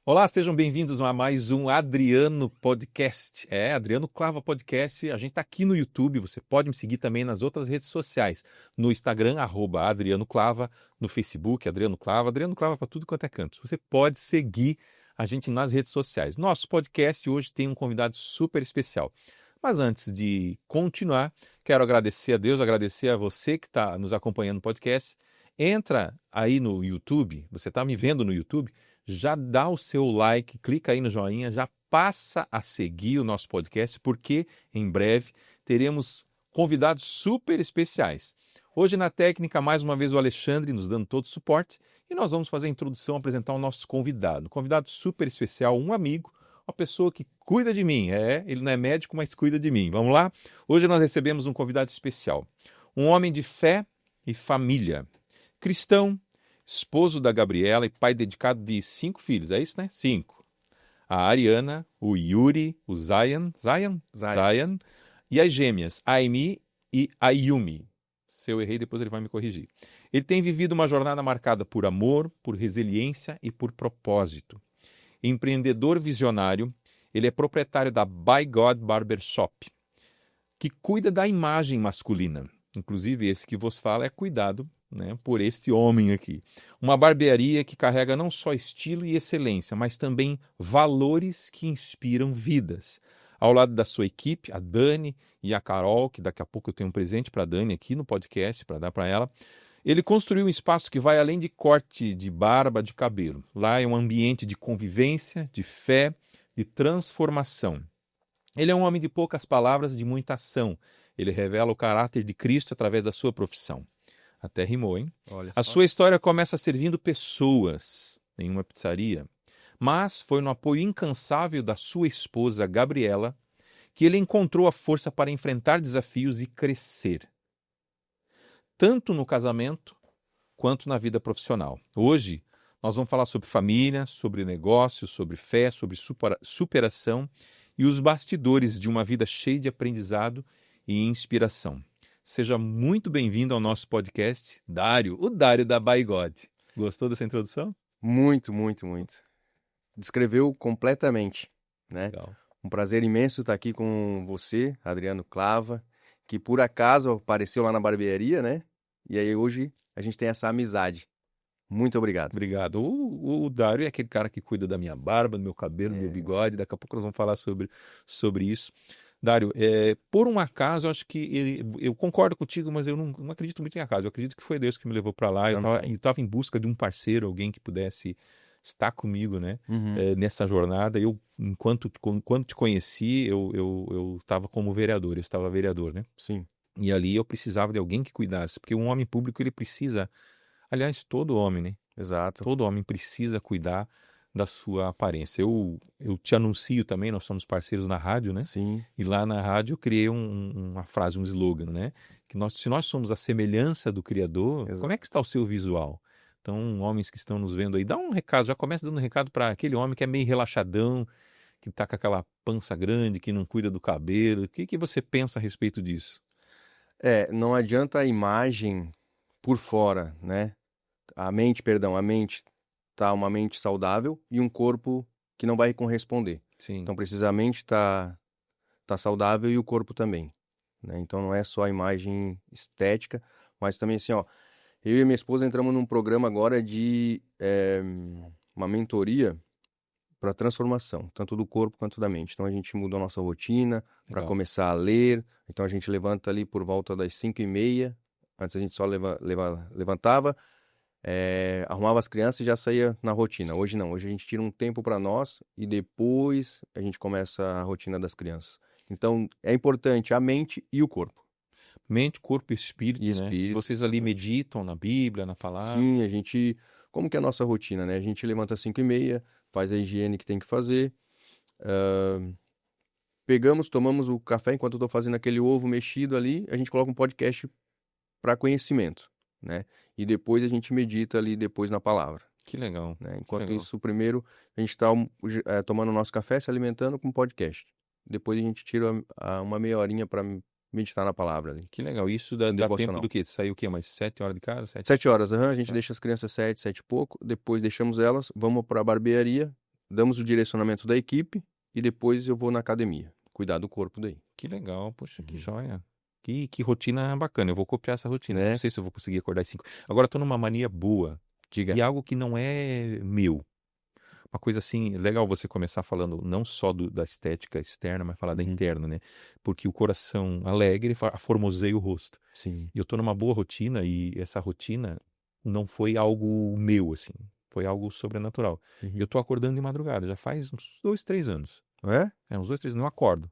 Olá, sejam bem-vindos a mais um Adriano Podcast. Adriano Clava Podcast. A gente está aqui no YouTube, você pode me seguir também nas outras redes sociais. No Instagram, @Adriano Clava, no Facebook, Adriano Clava para tudo quanto é canto. Você pode seguir a gente nas redes sociais. Nosso podcast hoje tem um convidado super especial. Mas antes de continuar, quero agradecer a Deus, agradecer a você que está nos acompanhando no podcast. Entra aí no YouTube, você está me vendo no YouTube? Já dá o seu like, clica aí no joinha, já passa a seguir o nosso podcast, porque em breve teremos convidados super especiais. Hoje na técnica, mais uma vez o Alexandre nos dando todo o suporte e nós vamos fazer a introdução, apresentar o nosso convidado. Um convidado super especial, um amigo, uma pessoa que cuida de mim. Ele não é médico, mas cuida de mim. Vamos lá? Hoje nós recebemos um convidado especial. Um homem de fé e família. Cristão, esposo da Gabriela e pai dedicado de 5 filhos, é isso, né? 5. A Ariana, o Yuri, o Zion e as gêmeas, a Amy e a Yumi. Se eu errei, depois ele vai me corrigir. Ele tem vivido uma jornada marcada por amor, por resiliência e por propósito. Empreendedor visionário, ele é proprietário da By God Barbershop, que cuida da imagem masculina. Inclusive, esse que vos fala é cuidado, né, por este homem aqui. Uma barbearia que carrega não só estilo e excelência, mas também valores que inspiram vidas. Ao lado da sua equipe, a Dani e a Carol, que daqui a pouco eu tenho um presente para a Dani aqui no podcast, para dar para ela, ele construiu um espaço que vai além de corte de barba, de cabelo. Lá é um ambiente de convivência, de fé, de transformação. Ele é um homem de poucas palavras, de muita ação. Ele revela o caráter de Cristo através da sua profissão. Até rimou, hein? Olha A só. sua história começa servindo pessoas em uma pizzaria, mas foi no apoio incansável da sua esposa, Gabriela, que ele encontrou a força para enfrentar desafios e crescer, tanto no casamento quanto na vida profissional. Hoje, nós vamos falar sobre família, sobre negócios, sobre fé, sobre superação e os bastidores de uma vida cheia de aprendizado e inspiração. Seja muito bem-vindo ao nosso podcast, Dário, o Dário da By God. Gostou dessa introdução? Muito, muito, muito. Descreveu completamente, né? Legal. Um prazer imenso estar aqui com você, Adriano Clava, que por acaso apareceu lá na barbearia, né? E aí hoje a gente tem essa amizade. Muito obrigado. Obrigado. O Dário é aquele cara que cuida da minha barba, do meu cabelo, do meu bigode. Daqui a pouco nós vamos falar sobre isso. Dário, por um acaso, eu acho que eu concordo contigo, mas eu não acredito muito em acaso. Eu acredito que foi Deus que me levou para lá. Eu estava em busca de um parceiro, alguém que pudesse estar comigo, né, nessa jornada. Quando te conheci, eu estava como vereador, eu estava vereador, né? Sim. E ali eu precisava de alguém que cuidasse, porque um homem público, ele precisa, aliás, todo homem, né? Exato. Todo homem precisa cuidar da sua aparência. Eu te anuncio também, nós somos parceiros na rádio, né? Sim. E lá na rádio eu criei uma frase, um slogan, né? Que se nós somos a semelhança do Criador, Exato. como é que está o seu visual? Então, homens que estão nos vendo aí, dá um recado, já começa dando um recado para aquele homem que é meio relaxadão, que está com aquela pança grande, que não cuida do cabelo. O que você pensa a respeito disso? Não adianta a imagem por fora, né? A mente tá uma mente saudável e um corpo que não vai corresponder. Sim. Então, precisamente tá saudável e o corpo também, né? Então, não é só a imagem estética, mas também assim, ó, eu e minha esposa entramos num programa agora de uma mentoria para transformação, tanto do corpo quanto da mente. Então, a gente mudou a nossa rotina para Legal. começar a ler. Então, a gente levanta ali por volta das 5h30. Antes a gente só levantava, arrumava as crianças e já saía na rotina. Hoje não, hoje a gente tira um tempo para nós e depois a gente começa a rotina das crianças. Então, é importante a mente e o corpo. Mente, corpo e espírito, E né? espírito. Vocês ali meditam na Bíblia, na palavra? Sim, a gente... Como que é a nossa rotina, né? A gente levanta às 5h30, faz a higiene que tem que fazer. Tomamos o café enquanto eu tô fazendo aquele ovo mexido ali, a gente coloca um podcast para conhecimento, né? E depois a gente medita ali depois na palavra. Que legal. Né? Enquanto legal. isso, primeiro a gente está tomando o nosso café, se alimentando com podcast. Depois a gente tira uma meia horinha para meditar na palavra ali. Que legal. Isso dá tempo Devocional. do quê? Saiu o quê? Mais 7 horas de casa? 7 horas, a gente deixa as crianças 7 e pouco, depois deixamos elas, vamos para a barbearia, damos o direcionamento da equipe e depois eu vou na academia, cuidar do corpo daí. Que legal, poxa, que Uhum. joia. Que rotina bacana. Eu vou copiar essa rotina. Não Né? sei se eu vou conseguir acordar às 5. Agora eu tô numa mania boa Diga. e algo que não é meu. Uma coisa assim, legal você começar falando não só da estética externa, mas falar da Uhum. interna, né? Porque o coração alegre formoseia o rosto. Sim. E eu tô numa boa rotina e essa rotina não foi algo meu, assim. Foi algo sobrenatural. Uhum. Eu tô acordando de madrugada, já faz uns 2, 3 anos. É? Uns 2, 3 anos, não acordo.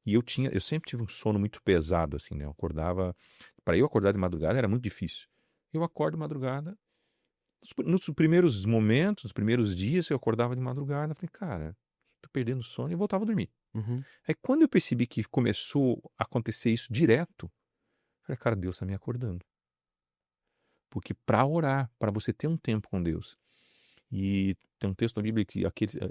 E eu sempre tive um sono muito pesado, assim, né? Eu acordava, para eu acordar de madrugada era muito difícil. Eu acordo de madrugada, nos primeiros momentos, nos primeiros dias eu acordava de madrugada, eu falei, cara, tô perdendo o sono e voltava a dormir. Uhum. Aí quando eu percebi que começou a acontecer isso direto, eu falei, cara, Deus tá me acordando. Porque para orar, para você ter um tempo com Deus. E tem um texto na Bíblia que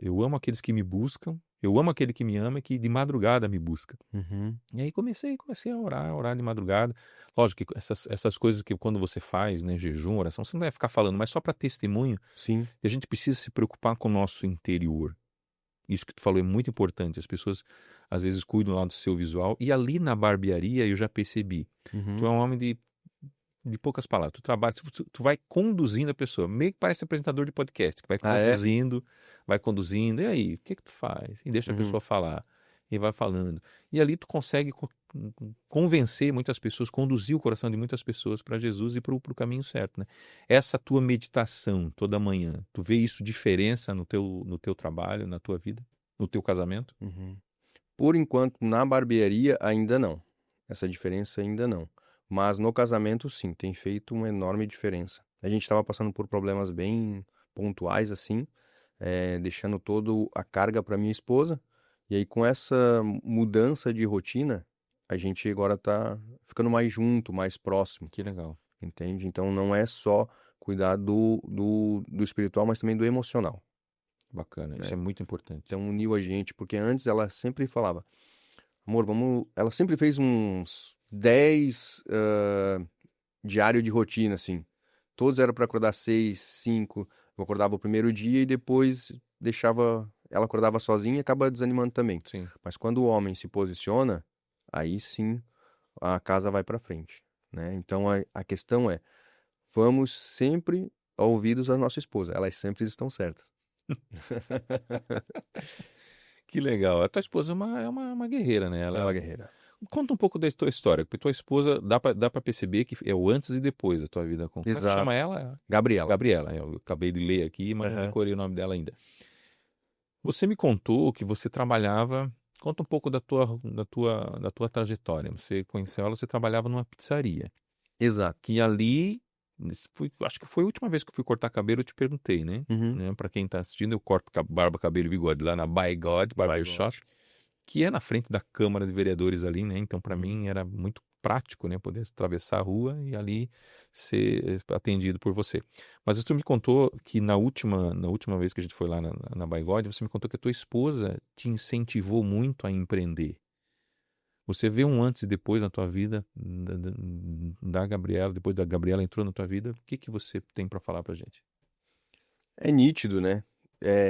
eu amo aqueles que me buscam, eu amo aquele que me ama e que de madrugada me busca. Uhum. E aí comecei a orar de madrugada. Lógico que essas coisas que quando você faz, né, jejum, oração, você não deve ficar falando, mas só para testemunho, Sim. e a gente precisa se preocupar com o nosso interior. Isso que tu falou é muito importante. As pessoas às vezes cuidam lá do seu visual. E ali na barbearia eu já percebi. Tu é Uhum. um homem de poucas palavras. Tu trabalha, tu vai conduzindo a pessoa. Meio que parece apresentador de podcast, que Ah, é? vai conduzindo. E aí, o que tu faz? E deixa a Uhum. pessoa falar. E vai falando. E ali tu consegue convencer muitas pessoas, conduzir o coração de muitas pessoas para Jesus e para o caminho certo, né? Essa tua meditação toda manhã, tu vê isso diferença no teu trabalho, na tua vida, no teu casamento? Uhum. Por enquanto, na barbearia ainda não. Essa diferença ainda não. Mas no casamento, sim, tem feito uma enorme diferença. A gente estava passando por problemas bem pontuais, assim, deixando toda a carga para minha esposa. E aí, com essa mudança de rotina, a gente agora tá ficando mais junto, mais próximo, Que legal. entende? Então, não é só cuidar do espiritual, mas também do emocional, Bacana. Isso né? é muito importante. Então, uniu a gente, porque antes ela sempre falava, amor, vamos. Ela sempre fez uns 10 diário de rotina, assim. Todos eram para acordar 6, 5. Eu acordava o primeiro dia e depois deixava. Ela acordava sozinha e acaba desanimando também. Sim. Mas quando o homem se posiciona, aí sim a casa vai para frente, né? Então a questão é, vamos sempre ouvidos da nossa esposa. Elas sempre estão certas. Que legal. A tua esposa é uma guerreira, né? É uma Ela... guerreira. Conta um pouco da tua história, porque tua esposa, dá pra perceber que é o antes e depois da tua vida. Como é que chama Exato. ela? Gabriela. Gabriela. Eu acabei de ler aqui, mas não Aham. decorei o nome dela ainda. Você me contou que você trabalhava... Conta um pouco da tua trajetória. Você conheceu ela, você trabalhava numa pizzaria. Exato. Que ali, acho que foi a última vez que eu fui cortar cabelo, eu te perguntei, né? Uhum. Pra quem tá assistindo, eu corto barba, cabelo e bigode lá na By God Barbershop, que é na frente da Câmara de Vereadores ali, né? Então, para Uhum. mim, era muito prático, né? Poder atravessar a rua e ali ser atendido por você. Mas tu me contou que na última vez que a gente foi lá na By God, você me contou que a tua esposa te incentivou muito a empreender. Você vê um antes e depois na tua vida da Gabriela, depois da Gabriela entrou na tua vida, o que você tem para falar pra gente? É nítido, né?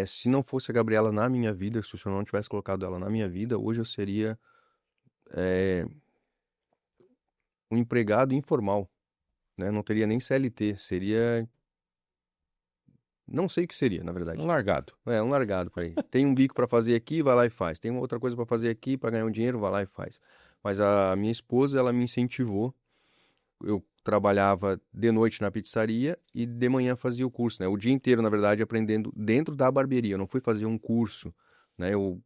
Se não fosse a Gabriela na minha vida, se o senhor não tivesse colocado ela na minha vida, hoje eu seria um empregado informal, né? Não teria nem CLT, seria... Não sei o que seria, na Um verdade. largado. É, um largado por aí. Tem um bico para fazer aqui, vai lá e faz. Tem uma outra coisa para fazer aqui, para ganhar um dinheiro, vai lá e faz. Mas a minha esposa, ela me incentivou. Eu trabalhava de noite na pizzaria e de manhã fazia o curso, né? O dia inteiro, na verdade, aprendendo dentro da barbearia. Eu não fui fazer um curso, né? Eu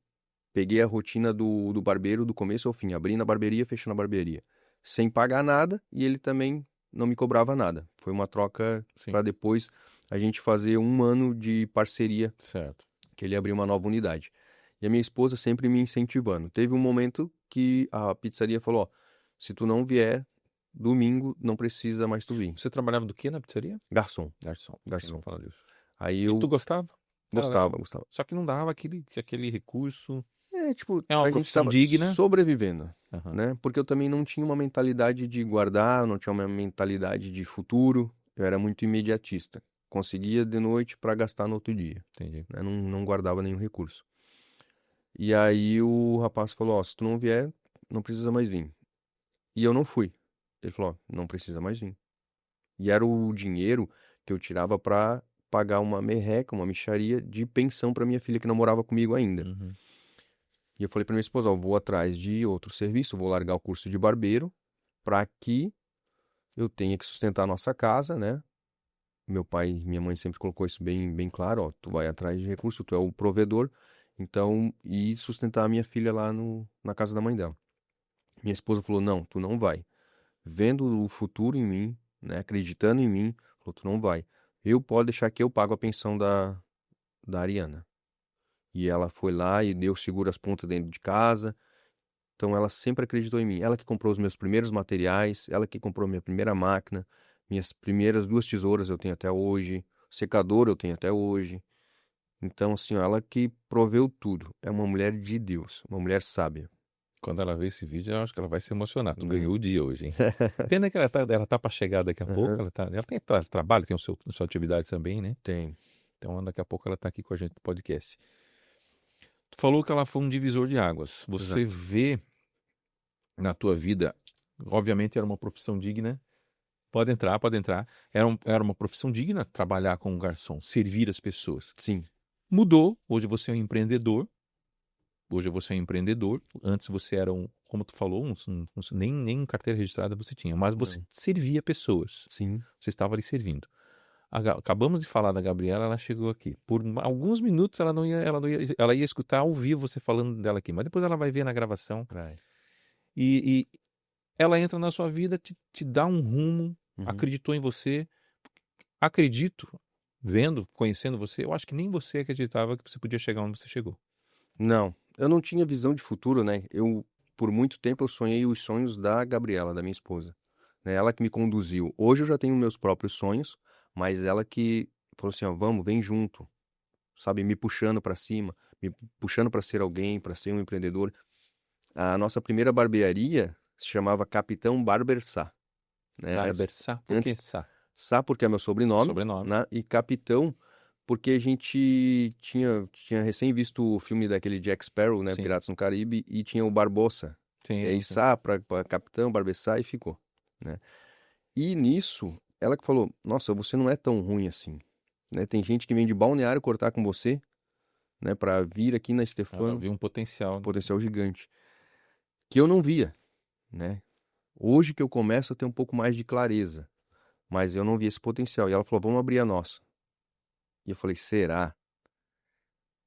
peguei a rotina do barbeiro do começo ao fim. Abri na barbearia, fechei na barbearia. Sem pagar nada e ele também não me cobrava nada. Foi uma troca Sim. para depois a gente fazer um ano de parceria, Certo. que ele abriu uma nova unidade. E a minha esposa sempre me incentivando. Teve um momento que a pizzaria falou, ó, se tu não vier, domingo não precisa mais tu vir. Você trabalhava do que na pizzaria? Garçom. Garçom. Garçom. Não fala disso. Aí E eu tu gostava? Era legal. gostava. Só que não dava aquele recurso. Tipo, É uma a gente profissão estava digna. sobrevivendo, Aham. né? Porque eu também não tinha uma mentalidade de guardar, eu não tinha uma mentalidade de futuro, eu era muito imediatista. conseguia de noite para gastar no outro dia, Entendi. né? Não guardava nenhum recurso. E aí o rapaz falou, ó, se tu não vier, não precisa mais vir. E eu não fui. Ele falou, ó, não precisa mais vir. E era o dinheiro que eu tirava para pagar uma merreca, uma mixaria de pensão para minha filha que não morava comigo ainda. Uhum. E eu falei para minha esposa, ó, vou atrás de outro serviço, vou largar o curso de barbeiro para que eu tenha que sustentar a nossa casa, né? Meu pai e minha mãe sempre colocou isso bem claro, ó, tu vai atrás de recurso, tu é o provedor, então, e sustentar a minha filha lá na casa da mãe dela. Minha esposa falou, não, tu não vai. Vendo o futuro em mim, né, acreditando em mim, falou, tu não vai. Eu pode deixar que eu pago a pensão da Ariana. E ela foi lá e deu seguro as pontas dentro de casa. Então ela sempre acreditou em mim. Ela que comprou os meus primeiros materiais, ela que comprou minha primeira máquina, minhas primeiras 2 tesouras eu tenho até hoje, secador eu tenho até hoje. Então, assim, ó, ela que proveu tudo. É uma mulher de Deus, uma mulher sábia. Quando ela ver esse vídeo, eu acho que ela vai se emocionar. Tu Uhum. ganhou o dia hoje, hein? Pena que ela tá para chegar daqui a pouco. Aham. Ela tem trabalho, tem sua atividade também, né? Tem. Então daqui a pouco ela tá aqui com a gente no podcast. Tu falou que ela foi um divisor de águas. Você Exato. vê na tua vida, obviamente era uma profissão digna. Pode entrar, pode entrar. Era uma profissão digna trabalhar com um garçom, servir as pessoas. Sim. Mudou. Hoje você é um empreendedor. Antes você era como tu falou, nem carteira registrada você tinha, mas você Não. servia pessoas. Sim. Você estava ali servindo. Acabamos de falar da Gabriela, ela chegou aqui. Por alguns minutos ela ia escutar ao vivo você falando dela aqui, mas depois ela vai ver na gravação. Vai. E ela entra na sua vida, te dá um rumo, Uhum. acreditou em você. Acredito, conhecendo você, eu acho que nem você acreditava que você podia chegar onde você chegou. Não, eu não tinha visão de futuro, né? Por muito tempo, eu sonhei os sonhos da Gabriela, da minha esposa, né? Ela que me conduziu. Hoje eu já tenho meus próprios sonhos, mas ela que falou assim, ó, vamos, vem junto, sabe? Me puxando pra cima, me puxando pra ser alguém, pra ser um empreendedor. A nossa primeira barbearia se chamava Capitão Barber Sá, né? Barber Sá? Por que Sá? Sá porque é meu sobrenome, Sobrenome. né? E Capitão porque a gente tinha recém visto o filme daquele Jack Sparrow, né? Sim. Piratas no Caribe, e tinha o Barbossa. Sim, E aí sim. Sá pra Capitão, Barbessá e ficou, né? E nisso, ela que falou, nossa, você não é tão ruim assim, né? Tem gente que vem de Balneário cortar com você, né? Pra vir aqui na Ela Stefano, viu um potencial. potencial gigante, que eu não via, né? Hoje que eu começo a ter um pouco mais de clareza, mas eu não via esse potencial. E ela falou, vamos abrir a nossa. E eu falei, será?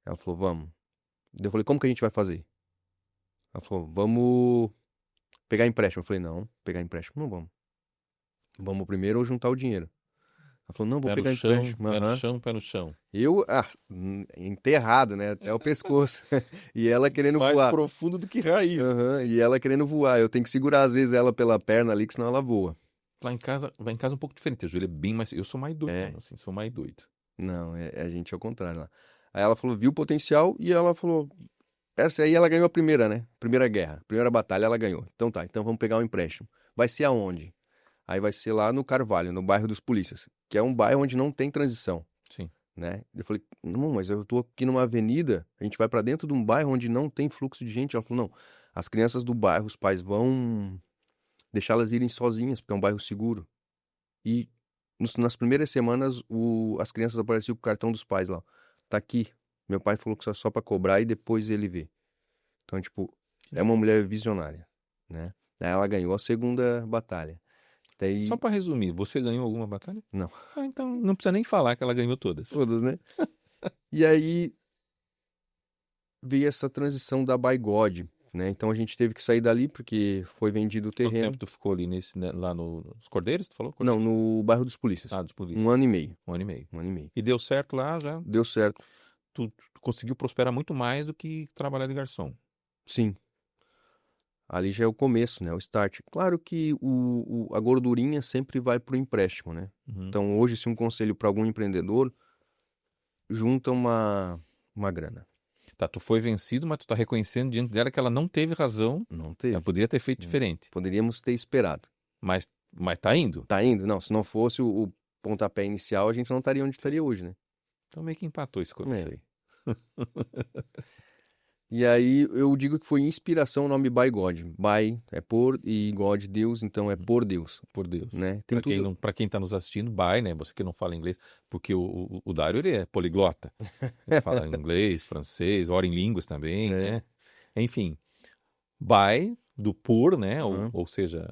Ela falou, vamos. Eu falei, como que a gente vai fazer? Ela falou, vamos pegar empréstimo. Eu falei, não, pegar empréstimo não vamos. Vamos primeiro juntar o dinheiro. Ela falou, não, vou Pé no pegar chão, empréstimo. pé no Aham. chão, pé no chão. Eu, enterrado, né? Até o pescoço. E ela querendo Mais voar. profundo do que raiz. Aham. E ela querendo voar. Eu tenho que segurar, às vezes, ela pela perna ali, que senão ela voa. Lá em casa é um pouco diferente. O Júlio é bem mais. Eu sou mais doido, É. mano, assim, sou mais doido. Não, a gente é o contrário lá. Aí ela falou, viu o potencial e ela falou, essa aí ela ganhou a primeira, né? Primeira guerra, primeira batalha ela ganhou. Então tá, então vamos pegar um empréstimo. Vai ser aonde? Aí vai ser lá no Carvalho, no bairro dos Polícias, que é um bairro onde não tem transição, Sim. né? Eu falei, não, mas eu tô aqui numa avenida, a gente vai pra dentro de um bairro onde não tem fluxo de gente. Ela falou, não, as crianças do bairro, os pais vão deixá-las irem sozinhas, porque é um bairro seguro. E nas primeiras semanas, as crianças apareciam com o cartão dos pais lá. Tá aqui. Meu pai falou que só pra cobrar e depois ele vê. Então, tipo, é uma mulher visionária, né? Aí ela ganhou a segunda batalha. Daí, Só pra resumir, você ganhou alguma batalha? não, Ah, então não precisa nem falar que ela ganhou todas. todas, né? E aí veio essa transição da Bigode, né? Então a gente teve que sair dali porque foi vendido o Quanto terreno. tempo tu ficou ali lá nos Cordeiros, tu falou? Não, Cordeiros? no bairro dos Polícias. Ah, dos polícias. 1 ano e meio. 1 ano e meio. 1 ano e meio. E deu certo lá já? Deu certo. Tu conseguiu prosperar muito mais do que trabalhar de garçom. Sim. Ali já é o começo, né? O start. Claro que a gordurinha sempre vai pro empréstimo, né? Uhum. Então hoje, se um conselho para algum empreendedor, junta uma grana. Tá, tu foi vencido, mas tu tá reconhecendo diante dela que ela não teve razão. Não teve. Ela poderia ter feito diferente. Poderíamos ter esperado. Mas tá indo. Tá indo? Não, se não fosse pontapé inicial, a gente não estaria onde estaria hoje, né? Então meio que empatou esse É. aí. E aí eu digo que foi inspiração o nome By God. By é por e God Deus, então é por Deus, Por Deus. né? Tem tudo. Para quem tá nos assistindo, by, né? Você que não fala inglês, porque o Dário, ele é poliglota. Ele fala inglês, francês, ora em línguas também, É. né? Enfim, by, do por, né? Uhum. Ou seja,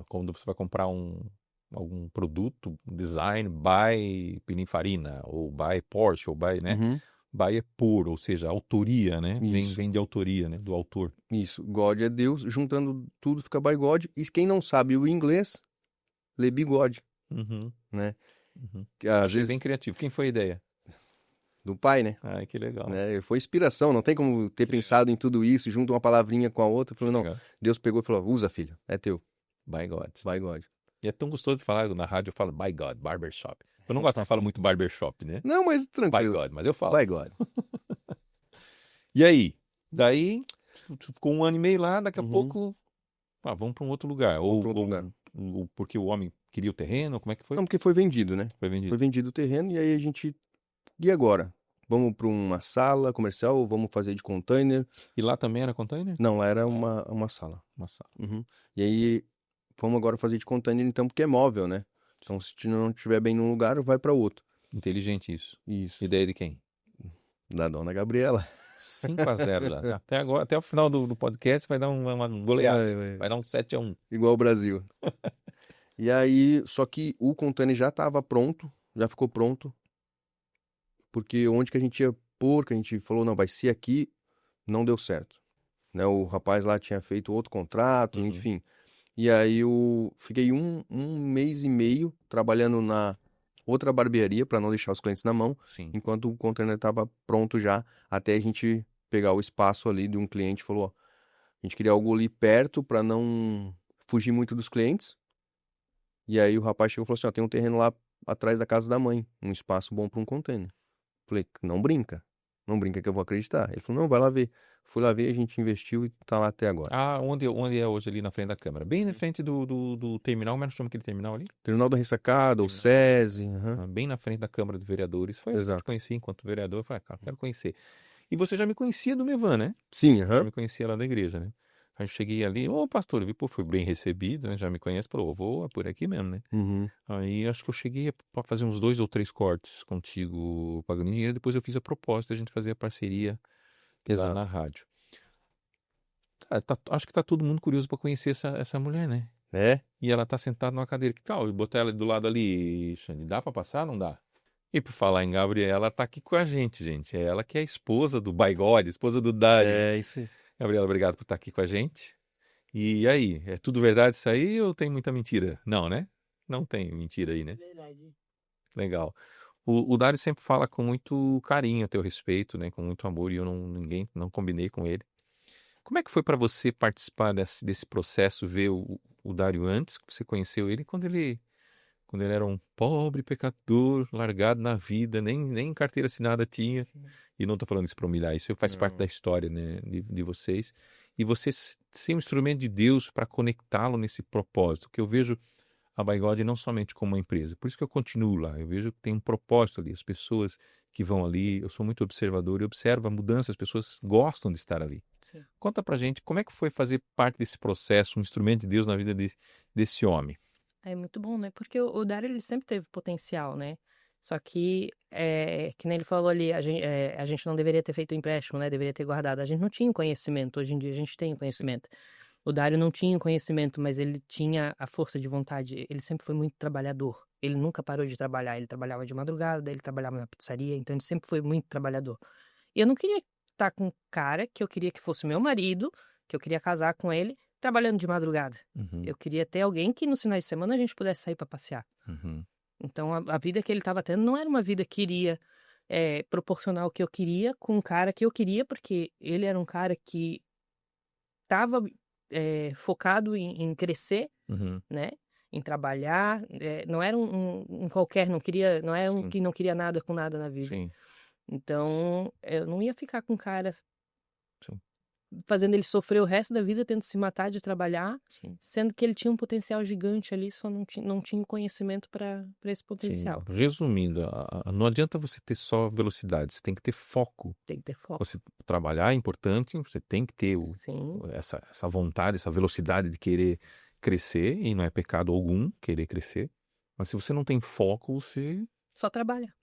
quando você vai comprar algum produto, design, by Pininfarina, ou by Porsche, ou by, né? Uhum. By é por, ou seja, autoria, né? Isso. Vem de autoria, né? Do autor. Isso, God é Deus, juntando tudo fica by God. E quem não sabe o inglês, lê bigode, Uhum, né? uhum. Que às Achei bem vezes criativo. Quem foi a ideia? do pai, né? Ai, que legal. Foi inspiração, não tem como ter pensado em tudo isso, junto uma palavrinha com a outra, falou, não, Legal. Deus pegou e falou, usa, filho, é teu, By God. by God. E é tão gostoso de falar, na rádio eu falo by God, barbershop. Eu não gosto, não falo muito barbershop, né? Não, mas By tranquilo, God, mas eu falo. by God. E aí? Daí, tu ficou 1 ano e meio lá, daqui a Uhum. pouco, vamos para um outro lugar. Vamos pra outro lugar. Ou porque o homem queria o terreno, como é que foi? Não, porque foi vendido, né? Foi vendido. Foi vendido o terreno e aí a gente, e agora? Vamos para uma sala comercial, vamos fazer de container? E lá também era container? Não, lá era uma sala. Uma sala. Uhum. E aí, vamos agora fazer de container então, porque é móvel, né? Então, se não estiver bem num lugar, vai para outro. Inteligente isso. Isso. Ideia de quem? Da dona Gabriela. 5-0 lá. Até agora, até o final do podcast vai dar uma goleada. Vai. Vai dar um 7-1. Igual o Brasil. E aí, só que o container já estava pronto, já ficou pronto, porque onde que a gente ia pôr, que a gente falou, não, vai ser aqui, não deu certo. Né? O rapaz lá tinha feito outro contrato, Uhum. enfim. E aí eu fiquei um mês e meio trabalhando na outra barbearia para não deixar os clientes na mão, Sim. enquanto o container estava pronto já, até a gente pegar o espaço ali de um cliente, falou, ó, a gente queria algo ali perto para não fugir muito dos clientes. E aí o rapaz chegou e falou assim, ó, tem um terreno lá atrás da casa da mãe, um espaço bom para um container. Falei, não brinca que eu vou acreditar. Ele falou, não, vai lá ver. Fui lá ver, a gente investiu e tá lá até agora. Onde é hoje ali na frente da câmera? Bem na frente do terminal, como é que chama aquele terminal ali? Terminal da Ressacada, o SESI. Uhum. Bem na frente da Câmara de Vereadores. Foi aí que eu te Exato. conheci enquanto vereador. Eu falei, cara, quero conhecer. E você já me conhecia do Mevan, né? Sim, Já aham. me conhecia lá da igreja, né? Aí eu cheguei ali, pastor, eu vi, fui bem recebido, né? Já me conhece, falou, vou por aqui mesmo, né? Uhum. Aí acho que eu cheguei a fazer uns 2 ou 3 cortes contigo, pagando dinheiro. Depois eu fiz a proposta, a gente fazer a parceria lá na Exato. rádio. Acho que tá todo mundo curioso para conhecer essa mulher, né? É? E ela tá sentada numa cadeira. Que tal? E botar ela do lado ali, Xande. Dá pra passar? Não dá? E por falar em Gabriela, ela tá aqui com a gente, gente. É ela que é a esposa do Baigode, esposa do Dário. É, isso aí. Gabriela, obrigado por estar aqui com a gente. E aí, é tudo verdade isso aí ou tem muita mentira? Não, né? Não tem mentira aí, né? Verdade. Legal. O Dário sempre fala com muito carinho a teu respeito, né? Com muito amor, e eu não combinei com ele. Como é que foi para você participar desse processo, ver o Dário antes, que você conheceu ele, quando ele era um pobre pecador, largado na vida, nem carteira assinada tinha. E não estou falando isso para humilhar, isso faz parte Não. da história, né, de vocês. E você ser um instrumento de Deus para conectá-lo nesse propósito, que eu vejo a Baigode não somente como uma empresa. Por isso que eu continuo lá. Eu vejo que tem um propósito ali. As pessoas que vão ali, eu sou muito observador e observo a mudança, as pessoas gostam de estar ali. Sim. Conta pra gente como é que foi fazer parte desse processo, um instrumento de Deus na vida desse homem. É muito bom, né? Porque o Dário, ele sempre teve potencial, né? Só que nem ele falou ali, a gente não deveria ter feito o empréstimo, né? Deveria ter guardado. A gente não tinha conhecimento. Hoje em dia a gente tem conhecimento. O Dário não tinha conhecimento, mas ele tinha a força de vontade. Ele sempre foi muito trabalhador. Ele nunca parou de trabalhar. Ele trabalhava de madrugada, ele trabalhava na pizzaria, então ele sempre foi muito trabalhador. E eu não queria estar com um cara que eu queria que fosse meu marido, que eu queria casar com ele, trabalhando de madrugada. Uhum, Eu queria ter alguém que nos finais de semana a gente pudesse sair para passear. uhum, Então a vida que ele estava tendo não era uma vida que iria proporcionar o que eu queria com um cara que eu queria, porque ele era um cara que estava focado em crescer, uhum. né? Em trabalhar. Não era um qualquer, não era um Sim. que não queria nada com nada na vida. Sim, Então eu não ia ficar com um cara sim. fazendo ele sofrer o resto da vida, tendo se matar de trabalhar, Sim. sendo que ele tinha um potencial gigante ali, só não tinha conhecimento para esse Sim. potencial. Resumindo, não adianta você ter só velocidade, você tem que ter foco. Tem que ter foco. Você trabalhar é importante, você tem que ter Sim, essa vontade, essa velocidade de querer crescer, e não é pecado algum querer crescer. Mas se você não tem foco, você. só trabalha.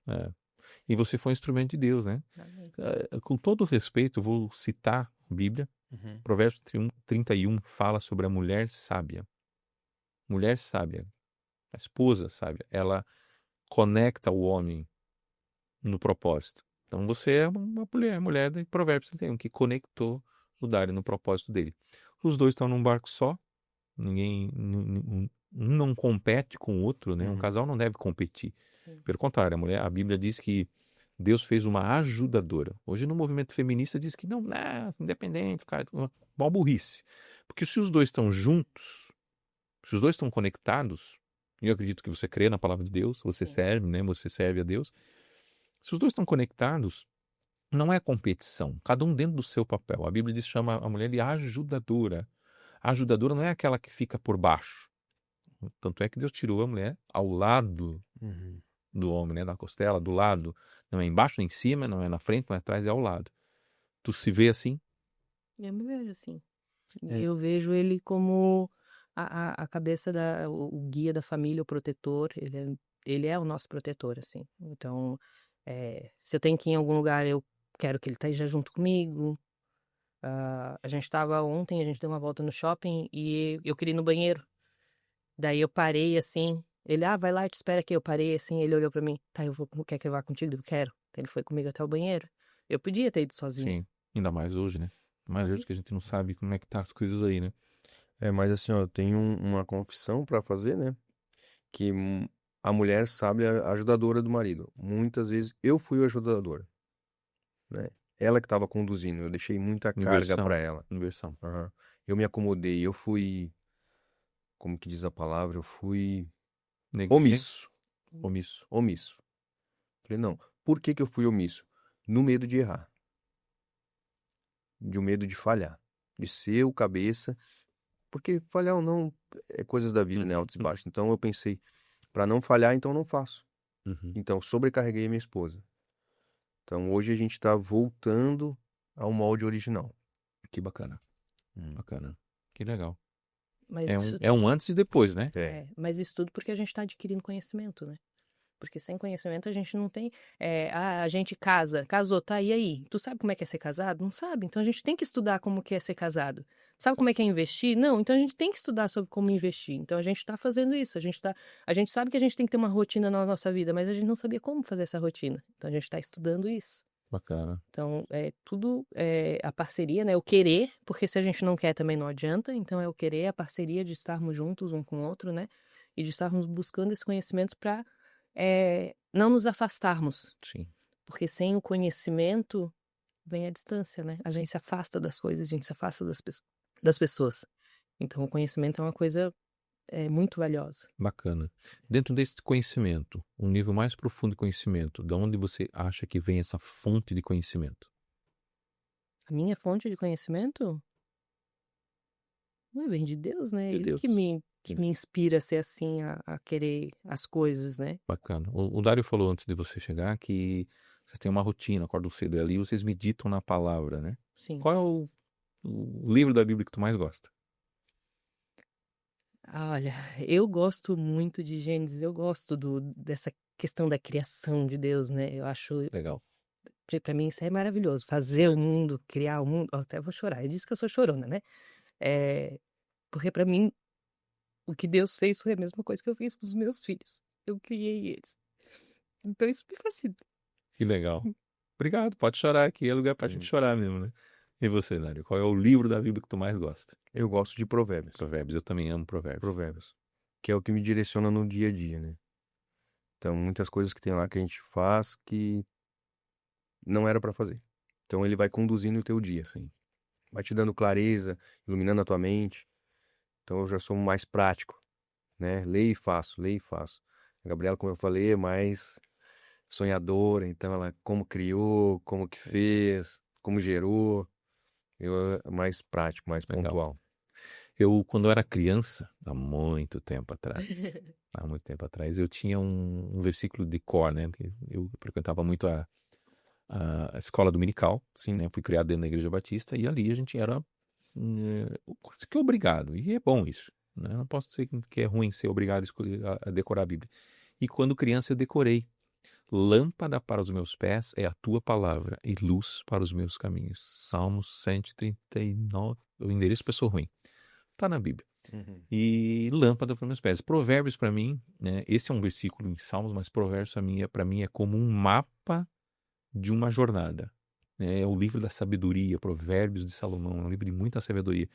E você foi um instrumento de Deus, né? Amém. Com todo respeito, eu vou citar a Bíblia. Provérbios 31 fala sobre a mulher sábia. Mulher sábia, a esposa sábia, ela conecta o homem no propósito. Então você é uma mulher de Provérbios 31 que conectou o Dário no propósito dele. Os dois estão num barco só, ninguém um não compete com o outro, né? Um casal não deve competir. Sim. Pelo contrário, a Bíblia diz que Deus fez uma ajudadora. Hoje no movimento feminista diz que não, independente, cara, uma burrice. Porque se os dois estão juntos, se os dois estão conectados, e eu acredito que você crê na palavra de Deus, você serve, né? Você serve a Deus. Se os dois estão conectados, não é competição. Cada um dentro do seu papel. A Bíblia chama a mulher de ajudadora. A ajudadora não é aquela que fica por baixo. Tanto é que Deus tirou a mulher ao lado do homem, né? Da costela, do lado. Não é embaixo, nem em cima, não é na frente, não é atrás, é ao lado. Tu se vê assim? Eu me vejo assim. É. Eu vejo ele como a cabeça, o guia da família, o protetor. Ele é o nosso protetor, assim. Então, se eu tenho que ir em algum lugar, eu quero que ele esteja junto comigo. A gente ontem, a gente deu uma volta no shopping e eu queria ir no banheiro. Daí eu parei assim. Ele, vai lá, te espera aqui. Eu parei assim, ele olhou pra mim. Tá, quer que eu vá contigo? Eu quero. Ele foi comigo até o banheiro. Eu podia ter ido sozinho. Sim, ainda mais hoje, né? Mais hoje que a gente não sabe como é que tá as coisas aí, né? Mas assim, ó, eu tenho uma confissão pra fazer, né? Que a mulher sabe a ajudadora do marido. Muitas vezes eu fui o ajudador, né? Ela que estava conduzindo, eu deixei muita carga Inversão. pra ela. Inversão. Aham. Eu me acomodei, eu fui, como que diz a palavra? Eu fui Negligente? omisso. Omisso. Omisso. Falei, não, por que eu fui omisso? No medo de errar. De um medo de falhar. De ser o cabeça. Porque falhar ou não é coisas da vida, né? Altos e baixos. Então eu pensei, pra não falhar, então não faço. Então sobrecarreguei a minha esposa. Então hoje a gente tá voltando ao molde original. Que bacana. Bacana. Que legal. Mas É um antes e depois, né? mas isso tudo porque a gente está adquirindo conhecimento, né? Porque sem conhecimento a gente não tem. A gente casou, tá? E aí? Tu sabe como é que é ser casado? Não sabe. Então a gente tem que estudar como que é ser casado. Sabe como é que é investir? Não. Então a gente tem que estudar sobre como investir. Então a gente está fazendo isso. A gente sabe que a gente tem que ter uma rotina na nossa vida, mas a gente não sabia como fazer essa rotina. Então a gente está estudando isso. Bacana. Então, tudo a parceria, né? O querer, porque se a gente não quer também não adianta. Então, é o querer, a parceria de estarmos juntos um com o outro, né? E de estarmos buscando esse conhecimento para não nos afastarmos. Sim. Porque sem o conhecimento vem a distância, né? A gente se afasta das coisas, a gente se afasta das pessoas. Então, o conhecimento é uma coisa muito valiosa. Bacana. Dentro desse conhecimento, um nível mais profundo de conhecimento, de onde você acha que vem essa fonte de conhecimento? A minha fonte de conhecimento não vem de Deus, né? De Ele Deus. que me inspira a ser assim, a querer as coisas, né? Bacana. O Dário falou antes de você chegar que vocês têm uma rotina, acordam cedo e ali vocês meditam na palavra, né? Sim. Qual é o livro da Bíblia que tu mais gosta? Olha, eu gosto muito de Gênesis, eu gosto dessa questão da criação de Deus, né? Eu acho, Legal. pra mim isso é maravilhoso. Fazer o mundo, criar o mundo, até vou chorar. Ele disse que eu sou chorona, né? Porque pra mim, o que Deus fez foi a mesma coisa que eu fiz com os meus filhos. Eu criei eles. Então isso me fascina. Que legal. Obrigado, pode chorar aqui, é lugar pra gente chorar mesmo, né? E você, Dário, qual é o livro da Bíblia que tu mais gosta? Eu gosto de Provérbios. Provérbios, eu também amo Provérbios. Provérbios. Que é o que me direciona no dia a dia, né? Então, muitas coisas que tem lá que a gente faz que não era pra fazer. Então, ele vai conduzindo o teu dia. Sim. Vai te dando clareza, iluminando a tua mente. Então, eu já sou mais prático, né? Leio e faço, leio e faço. A Gabriela, como eu falei, é mais sonhadora. Então, ela como criou, como que fez, como gerou. Eu mais prático, mais Legal. pontual. Quando eu era criança, há muito tempo atrás, eu tinha um versículo de cor, né? Eu frequentava muito a escola dominical, Sim. né? Fui criado dentro da Igreja Batista e ali a gente era quase que obrigado. E é bom isso, né? Não posso dizer que é ruim ser obrigado a decorar a Bíblia. E quando criança eu decorei. Lâmpada para os meus pés é a tua palavra e luz para os meus caminhos. Salmos 139. O endereço pessoa ruim. Tá na Bíblia. E lâmpada para os meus pés. Provérbios para mim, né? Esse é um versículo em Salmos, mas Provérbios para mim é como um mapa de uma jornada. É o livro da sabedoria, Provérbios de Salomão, é um livro de muita sabedoria.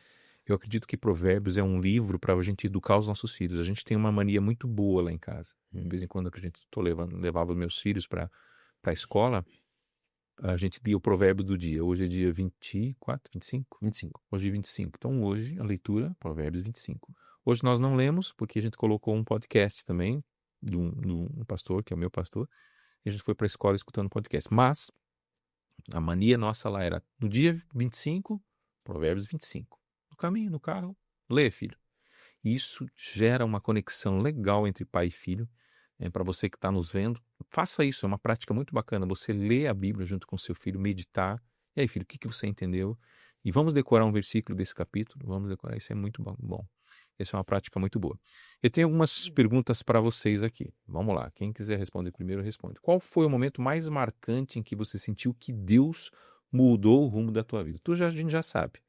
Eu acredito que Provérbios é um livro para a gente educar os nossos filhos. A gente tem uma mania muito boa lá em casa. De vez em quando que a gente levava meus filhos para a escola, a gente lia o provérbio do dia. Hoje é dia 24, 25? 25. Hoje é 25. Então hoje a leitura, Provérbios 25. Hoje nós não lemos porque a gente colocou um podcast também de um pastor, que é o meu pastor, e a gente foi para a escola escutando podcast. Mas a mania nossa lá era no dia 25, Provérbios 25. No caminho, no carro, lê, filho. Isso gera uma conexão legal entre pai e filho. Para você que está nos vendo, faça isso, é uma prática muito bacana. Você lê a Bíblia junto com seu filho, meditar. E aí, filho, o que você entendeu? E vamos decorar um versículo desse capítulo? Vamos decorar, isso é muito bom. Essa é uma prática muito boa. Eu tenho algumas perguntas para vocês aqui. Vamos lá, quem quiser responder primeiro, responde. Qual foi o momento mais marcante em que você sentiu que Deus mudou o rumo da tua vida? A gente já sabe.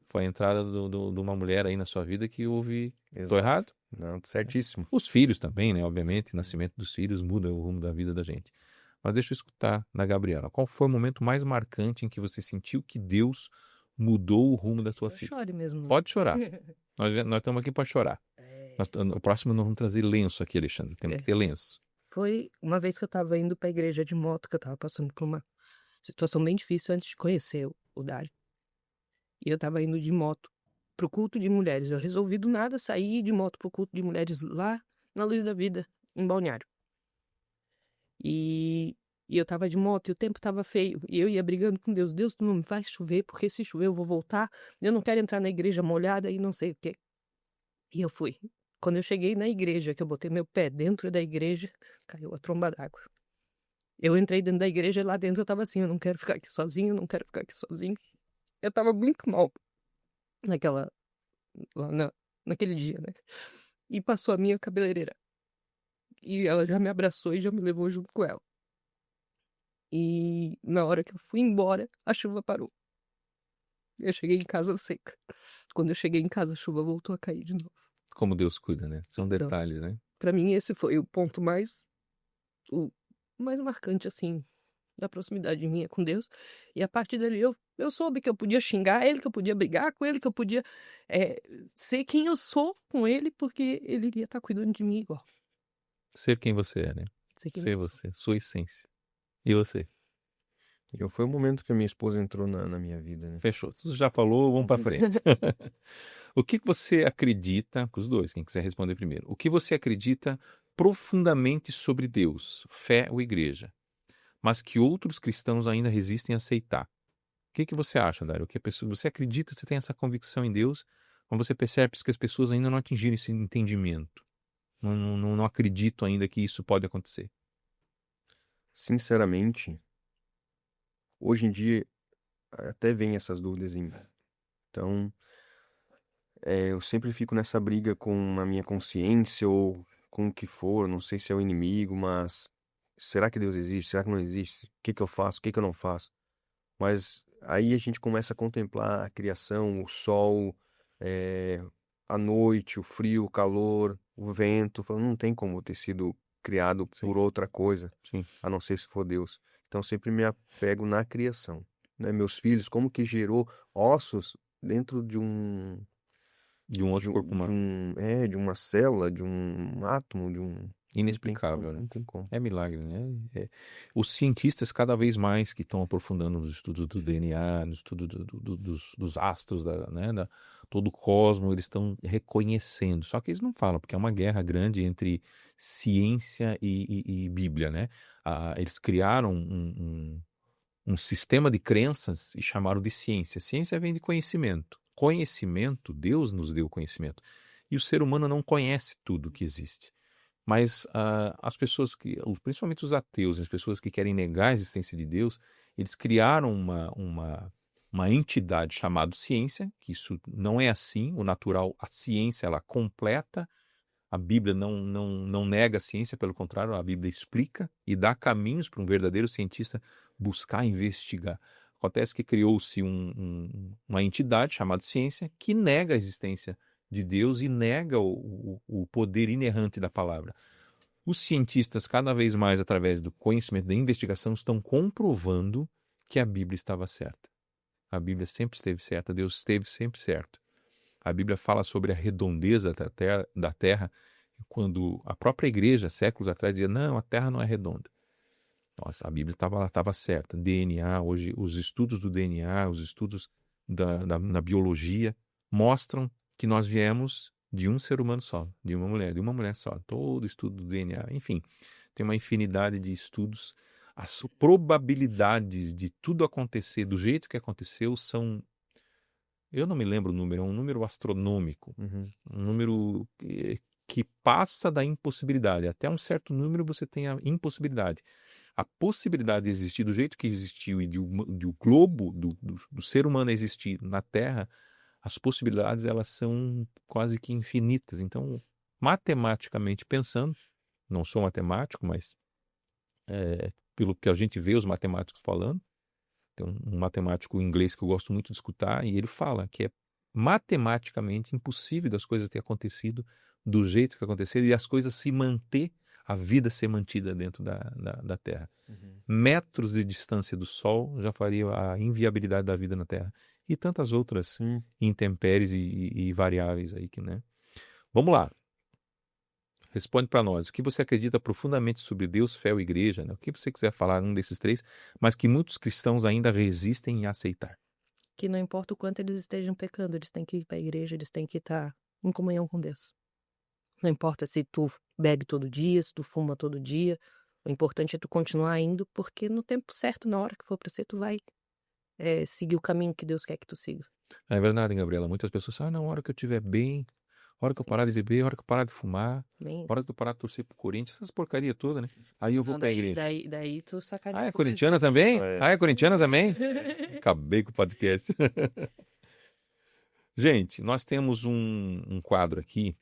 Foi a entrada de uma mulher aí na sua vida que houve... Estou errado? Não, certíssimo. Os filhos também, né? Obviamente, o nascimento dos filhos muda o rumo da vida da gente. Mas deixa eu escutar da Gabriela. Qual foi o momento mais marcante em que você sentiu que Deus mudou o rumo da tua filha? Chore mesmo. Pode chorar. Nós estamos aqui para chorar. O próximo nós vamos trazer lenço aqui, Alexandre. Temos que ter lenço. Foi uma vez que eu tava indo pra igreja de moto, que eu tava passando por uma situação bem difícil antes de conhecer o Dário. E eu tava indo de moto pro culto de mulheres. Eu resolvi do nada sair de moto pro culto de mulheres lá na Luz da Vida, em Balneário. E eu tava de moto e o tempo tava feio. E eu ia brigando com Deus. Deus, tu não me faz chover, porque se chover eu vou voltar. Eu não quero entrar na igreja molhada e não sei o quê. E eu fui. Quando eu cheguei na igreja, que eu botei meu pé dentro da igreja, caiu a tromba d'água. Eu entrei dentro da igreja e lá dentro eu tava assim, eu não quero ficar aqui sozinho, não quero ficar aqui sozinho. Eu tava muito mal naquele dia, né? E passou a minha cabeleireira. E ela já me abraçou e já me levou junto com ela. E na hora que eu fui embora, a chuva parou. Eu cheguei em casa seca. Quando eu cheguei em casa, a chuva voltou a cair de novo. Como Deus cuida, né? São Então, detalhes, né? Pra mim, esse foi o ponto mais marcante, assim, da proximidade minha com Deus. E a partir dali, eu soube que eu podia xingar ele, que eu podia brigar com ele, que eu podia ser quem eu sou com ele, porque ele iria estar cuidando de mim igual. Ser quem você é, né? Ser você, sua essência. E você? Foi o momento que a minha esposa entrou na minha vida, né? Fechou. Tu já falou, vamos para frente. O que você acredita, os dois, quem quiser responder primeiro. O que você acredita profundamente sobre Deus, fé ou igreja, mas que outros cristãos ainda resistem a aceitar? O que você acha, Dário? Você acredita, você tem essa convicção em Deus, mas você percebe que as pessoas ainda não atingiram esse entendimento. Não acredito ainda que isso pode acontecer. Sinceramente, hoje em dia até vem essas dúvidas em mim. Então, eu sempre fico nessa briga com a minha consciência ou com o que for, não sei se é o inimigo, mas será que Deus existe? Será que não existe? O que eu faço? O que eu não faço? Mas aí a gente começa a contemplar a criação, o sol, a noite, o frio, o calor, o vento. Falando, não tem como ter sido criado por outra coisa, a não ser se for Deus. Então sempre me apego na criação, né? Meus filhos, como que gerou ossos dentro de um outro corpo humano. De uma célula, de um átomo, de um... Inexplicável, né? Não tem como. É milagre, né? Os cientistas cada vez mais que estão aprofundando nos estudos do DNA, no estudo dos astros, todo o cosmos, eles estão reconhecendo. Só que eles não falam, porque é uma guerra grande entre ciência e Bíblia, né? Eles criaram um sistema de crenças e chamaram de ciência. Ciência vem de conhecimento. Conhecimento, Deus nos deu conhecimento. E o ser humano não conhece tudo que existe. Mas as pessoas principalmente os ateus, as pessoas que querem negar a existência de Deus, eles criaram uma entidade chamada ciência, que isso não é assim, o natural, a ciência, ela completa, a Bíblia não nega a ciência, pelo contrário, a Bíblia explica e dá caminhos para um verdadeiro cientista buscar investigar. Acontece que criou-se uma entidade chamada ciência que nega a existência de Deus e nega o poder inerrante da palavra. Os cientistas, cada vez mais, através do conhecimento da investigação, estão comprovando que a Bíblia estava certa. A Bíblia sempre esteve certa, Deus esteve sempre certo. A Bíblia fala sobre a redondeza da Terra, quando a própria igreja, séculos atrás, dizia, não, a Terra não é redonda. Nossa, a Bíblia estava certa. DNA, hoje, os estudos do DNA, os estudos na biologia, mostram que nós viemos de um ser humano só, de uma mulher só. Todo estudo do DNA, enfim, tem uma infinidade de estudos. As probabilidades de tudo acontecer do jeito que aconteceu são... Eu não me lembro o número, é um número astronômico. Uhum. Um número que passa da impossibilidade. Até um certo número você tem a impossibilidade. A possibilidade de existir do jeito que existiu e de o globo do ser humano existir na Terra, as possibilidades elas são quase que infinitas. Então, matematicamente pensando, não sou matemático, mas pelo que a gente vê os matemáticos falando, tem um matemático inglês que eu gosto muito de escutar, e ele fala que é matematicamente impossível das coisas ter acontecido do jeito que aconteceu e as coisas se manter, a vida ser mantida dentro da Terra. Uhum. Metros de distância do Sol já faria a inviabilidade da vida na Terra. E tantas outras Sim. intempéries e variáveis aí que, né? Vamos lá. Responde para nós. O que você acredita profundamente sobre Deus, fé ou igreja? Né? O que você quiser falar, um desses três, mas que muitos cristãos ainda resistem em aceitar. Que não importa o quanto eles estejam pecando, eles têm que ir para a igreja, eles têm que estar em comunhão com Deus. Não importa se tu bebe todo dia, se tu fuma todo dia, o importante é tu continuar indo, porque no tempo certo, na hora que for para ser, tu vai seguir o caminho que Deus quer que tu siga. É verdade, Gabriela. Muitas pessoas falam, não, a hora que eu estiver bem, a hora que eu parar de beber, a hora que eu parar de fumar, Bem, a hora que eu parar de torcer pro Corinthians, essas porcaria toda, né? Aí eu vou não, pra igreja. daí tu sacaneia. Ah, é um pouco corintiana Jesus. também? É. Ah, é corintiana também? Acabei com o podcast. Gente, nós temos um quadro aqui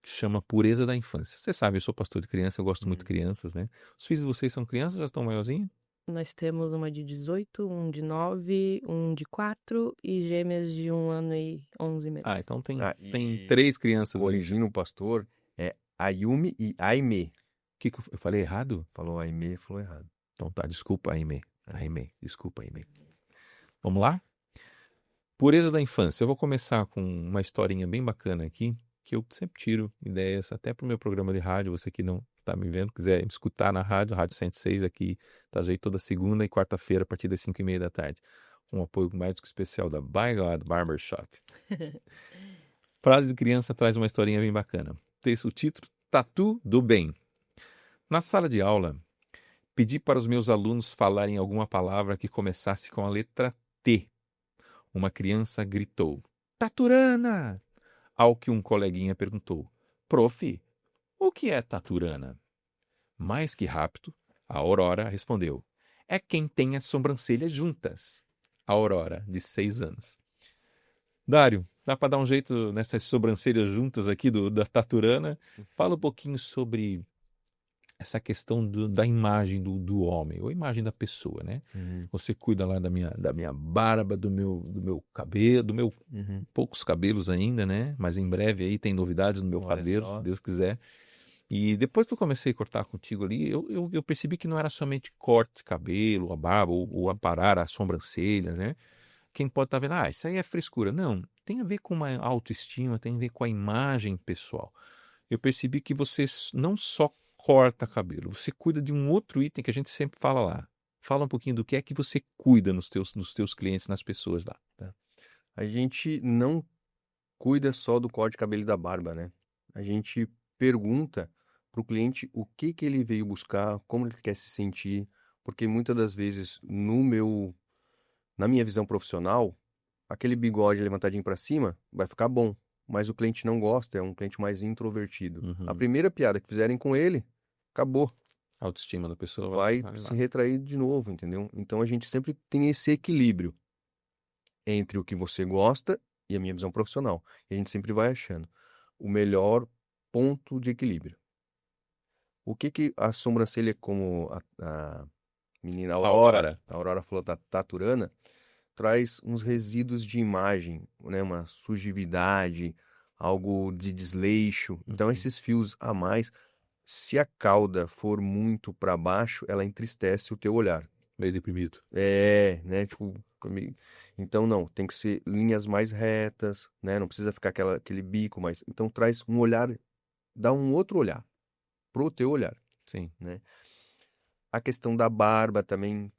que chama Pureza da Infância. Você sabe, eu sou pastor de criança, eu gosto muito de crianças, né? Os filhos de vocês são crianças, já estão maiorzinhos? Nós temos uma de 18, um de 9, um de 4 e gêmeas de 1 ano e 11 meses. Ah, então tem E 3 crianças aí. corrigindo o pastor, é Ayumi e Aime. O que eu falei errado? Falou Aime, falou errado. Então tá, desculpa, Aimee. Desculpa, Aimee. Vamos lá? Pureza da infância. Eu vou começar com uma historinha bem bacana aqui, que eu sempre tiro ideias, até pro meu programa de rádio, você que não está me vendo, quiser me escutar na rádio, Rádio 106, aqui tá jeito toda segunda e quarta-feira, a partir das 5h30 da tarde. Com um apoio mais do que especial da By God Barbershop. Frase de criança traz uma historinha bem bacana. O título, Tatu do Bem. Na sala de aula, pedi para os meus alunos falarem alguma palavra que começasse com a letra T. Uma criança gritou, Taturana! Ao que um coleguinha perguntou, Prof, o que é taturana? Mais que rápido, a Aurora respondeu, é quem tem as sobrancelhas juntas. A Aurora, de 6 anos. Dário, dá para dar um jeito nessas sobrancelhas juntas aqui da taturana? Fala um pouquinho sobre essa questão da imagem do homem, ou a imagem da pessoa, né? Você cuida lá da minha barba, do meu cabelo, poucos cabelos ainda, né? Mas em breve aí tem novidades no meu Olha cabelo, só. se Deus quiser. E depois que eu comecei a cortar contigo ali, eu percebi que não era somente corte de cabelo, a barba, ou aparar a sobrancelha, né? Quem pode estar vendo, isso aí é frescura. Não, tem a ver com uma autoestima, tem a ver com a imagem pessoal. Eu percebi que você não só corta cabelo, você cuida de um outro item que a gente sempre fala lá. Fala um pouquinho do que é que você cuida nos teus clientes, nas pessoas lá. Tá. A gente não cuida só do corte de cabelo e da barba, né? A gente pergunta pro cliente o que ele veio buscar, como ele quer se sentir, porque muitas das vezes na minha visão profissional, aquele bigode levantadinho para cima vai ficar bom, mas o cliente não gosta, é um cliente mais introvertido. A Uhum. primeira piada que fizerem com ele, acabou, A autoestima da pessoa vai vai se lá. retrair de novo, entendeu? Então a gente sempre tem esse equilíbrio entre o que você gosta e a minha visão profissional. E a gente sempre vai achando o melhor ponto de equilíbrio. O que a sobrancelha, como a menina Aurora. A Aurora falou da taturana, traz uns resíduos de imagem, né? Uma sujidade, algo de desleixo. Então Uhum. esses fios a mais, se a cauda for muito para baixo, ela entristece o teu olhar. Meio deprimido. Né? Tipo, então não, tem que ser linhas mais retas, né? Não precisa ficar aquele bico, mas então traz um olhar, dá um outro olhar pro teu olhar, Sim. né? A questão da barba também,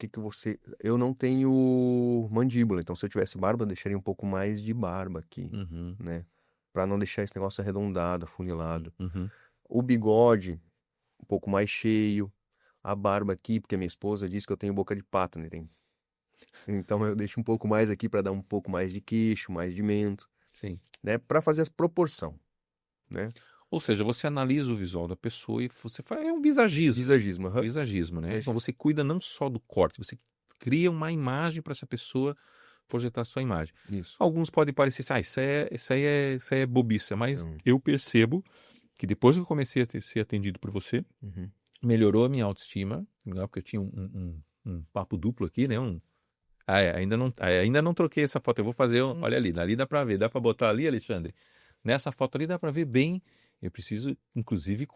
eu não tenho mandíbula, então se eu tivesse barba, eu deixaria um pouco mais de barba aqui, Uhum. né? Pra não deixar esse negócio arredondado, afunilado. Uhum. O bigode, um pouco mais cheio. A barba aqui, porque minha esposa disse que eu tenho boca de pato, né? Então eu deixo um pouco mais aqui para dar um pouco mais de queixo, mais de mento, Sim. né? Para fazer a proporção, né? Ou seja, você analisa o visual da pessoa e você faz um visagismo. Visagismo, aham. Visagismo, né? Então Visagismo. você cuida não só do corte, você cria uma imagem para essa pessoa projetar a sua imagem. Isso. Alguns podem parecer assim, isso aí é bobiça, mas Não. eu percebo que depois que eu comecei a ser atendido por você, Uhum. melhorou a minha autoestima, né? Porque eu tinha um papo duplo aqui, né? Ainda não troquei essa foto, eu vou fazer, olha ali dá pra ver, dá pra botar ali, Alexandre? Nessa foto ali dá pra ver bem, eu preciso, inclusive,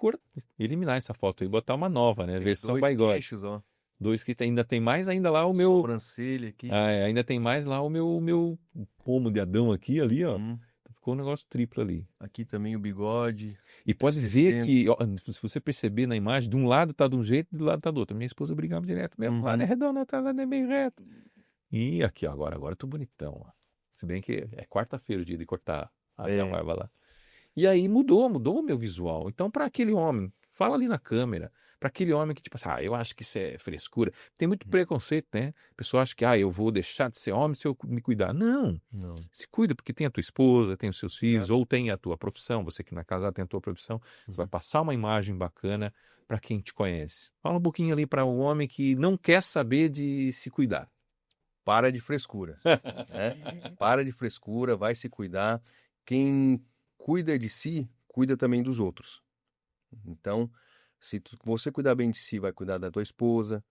eliminar essa foto e botar uma nova, né? Tem Versão dois bigode. queixos, ó. Dois que ainda tem mais ainda lá o meu... Sobrancelha aqui. ainda tem mais lá o meu pomo de Adão aqui, ali, ó. Uhum. Ficou um negócio triplo ali. Aqui também o bigode. E pode ver Descendo. que, ó, se você perceber na imagem, de um lado tá de um jeito e do lado tá do outro. Minha esposa brigava direto mesmo. Lá Uhum. não é redondo, tá lá não é meio reto. E aqui, ó, agora eu tô bonitão, ó. Se bem que é quarta-feira o dia de cortar até a barba lá. E aí mudou o meu visual. Então, para aquele homem, fala ali na câmera, para aquele homem que, tipo assim, eu acho que isso é frescura. Tem muito preconceito, né? A pessoa acha que, eu vou deixar de ser homem se eu me cuidar. Não. Não. Se cuida porque tem a tua esposa, tem os seus filhos, Exato. ou tem a tua profissão. Você que não é casado tem a tua profissão. Você vai passar uma imagem bacana para quem te conhece. Fala um pouquinho ali para o homem que não quer saber de se cuidar. Para de frescura, né? Para de frescura, vai se cuidar. Quem cuida de si, cuida também dos outros. Então, se você cuidar bem de si, vai cuidar da tua esposa,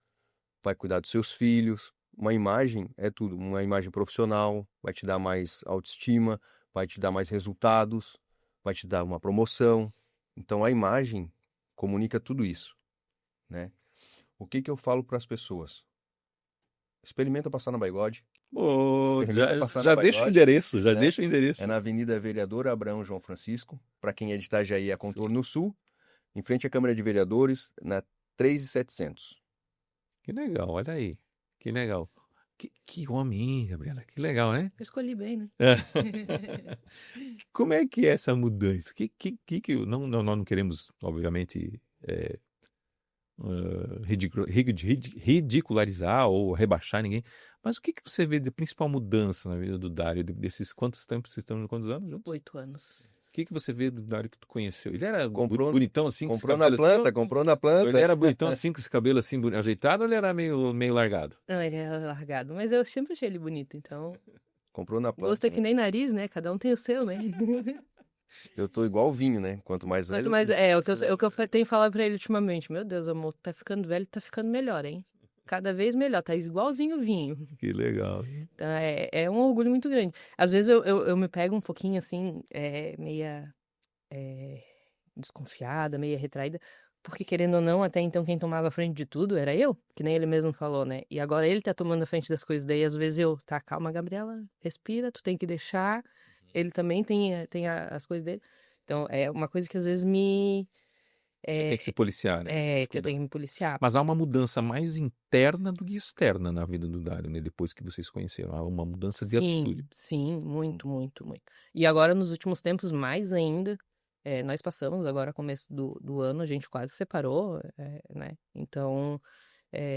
vai cuidar dos seus filhos. Uma imagem é tudo. Uma imagem profissional vai te dar mais autoestima, vai te dar mais resultados, vai te dar uma promoção. Então, a imagem comunica tudo isso, né? O que eu falo para as pessoas? Experimenta passar na bigode. Experimenta passar Já na deixa o bigode, endereço, já né? deixa o endereço. É na Avenida Vereador Abrão João Francisco. Para quem é de Itajaí, é Contorno Sul. Em frente à Câmara de Vereadores, na 3.700. Que legal, olha aí. Que legal. Que homem, hein, Gabriela? Que legal, né? Eu escolhi bem, né? Como é que é essa mudança? Nós não queremos, obviamente, ridicularizar ou rebaixar ninguém, mas o que você vê de principal mudança na vida do Dário, desses quantos anos juntos? 8 anos. O que você vê do Dário que tu conheceu? Ele era Comprou- bonitão assim, com esse Comprou na cabelo planta, assim? comprou na Ou planta. ele era bonitão assim, com esse cabelo assim, ajeitado, ou ele era meio largado? Não, ele era largado, mas eu sempre achei ele bonito, então... Comprou na planta. Gosto é que nem nariz, né? Cada um tem o seu, né? Eu tô igual vinho, né? Quanto mais velho... Quanto mais... o que eu tenho falado pra ele ultimamente. Meu Deus, amor, tá ficando velho, tá ficando melhor, hein? Cada vez melhor, tá igualzinho o vinho. Que legal. Então, é um orgulho muito grande. Às vezes eu me pego um pouquinho assim, meia desconfiada, meia retraída, porque querendo ou não, até então quem tomava a frente de tudo era eu, que nem ele mesmo falou, né? E agora ele tá tomando a frente das coisas, daí às vezes tá, calma, Gabriela, respira, tu tem que deixar. Ele também tem as coisas dele. Então, é uma coisa que às vezes Você tem que se policiar, né? que eu tenho que me policiar. Mas há uma mudança mais interna do que externa na vida do Dário, né? Depois que vocês se conheceram. Há uma mudança de atitude. Sim, muito, muito, muito. E agora, nos últimos tempos, mais ainda, nós passamos agora, começo do ano, a gente quase separou, né? Então,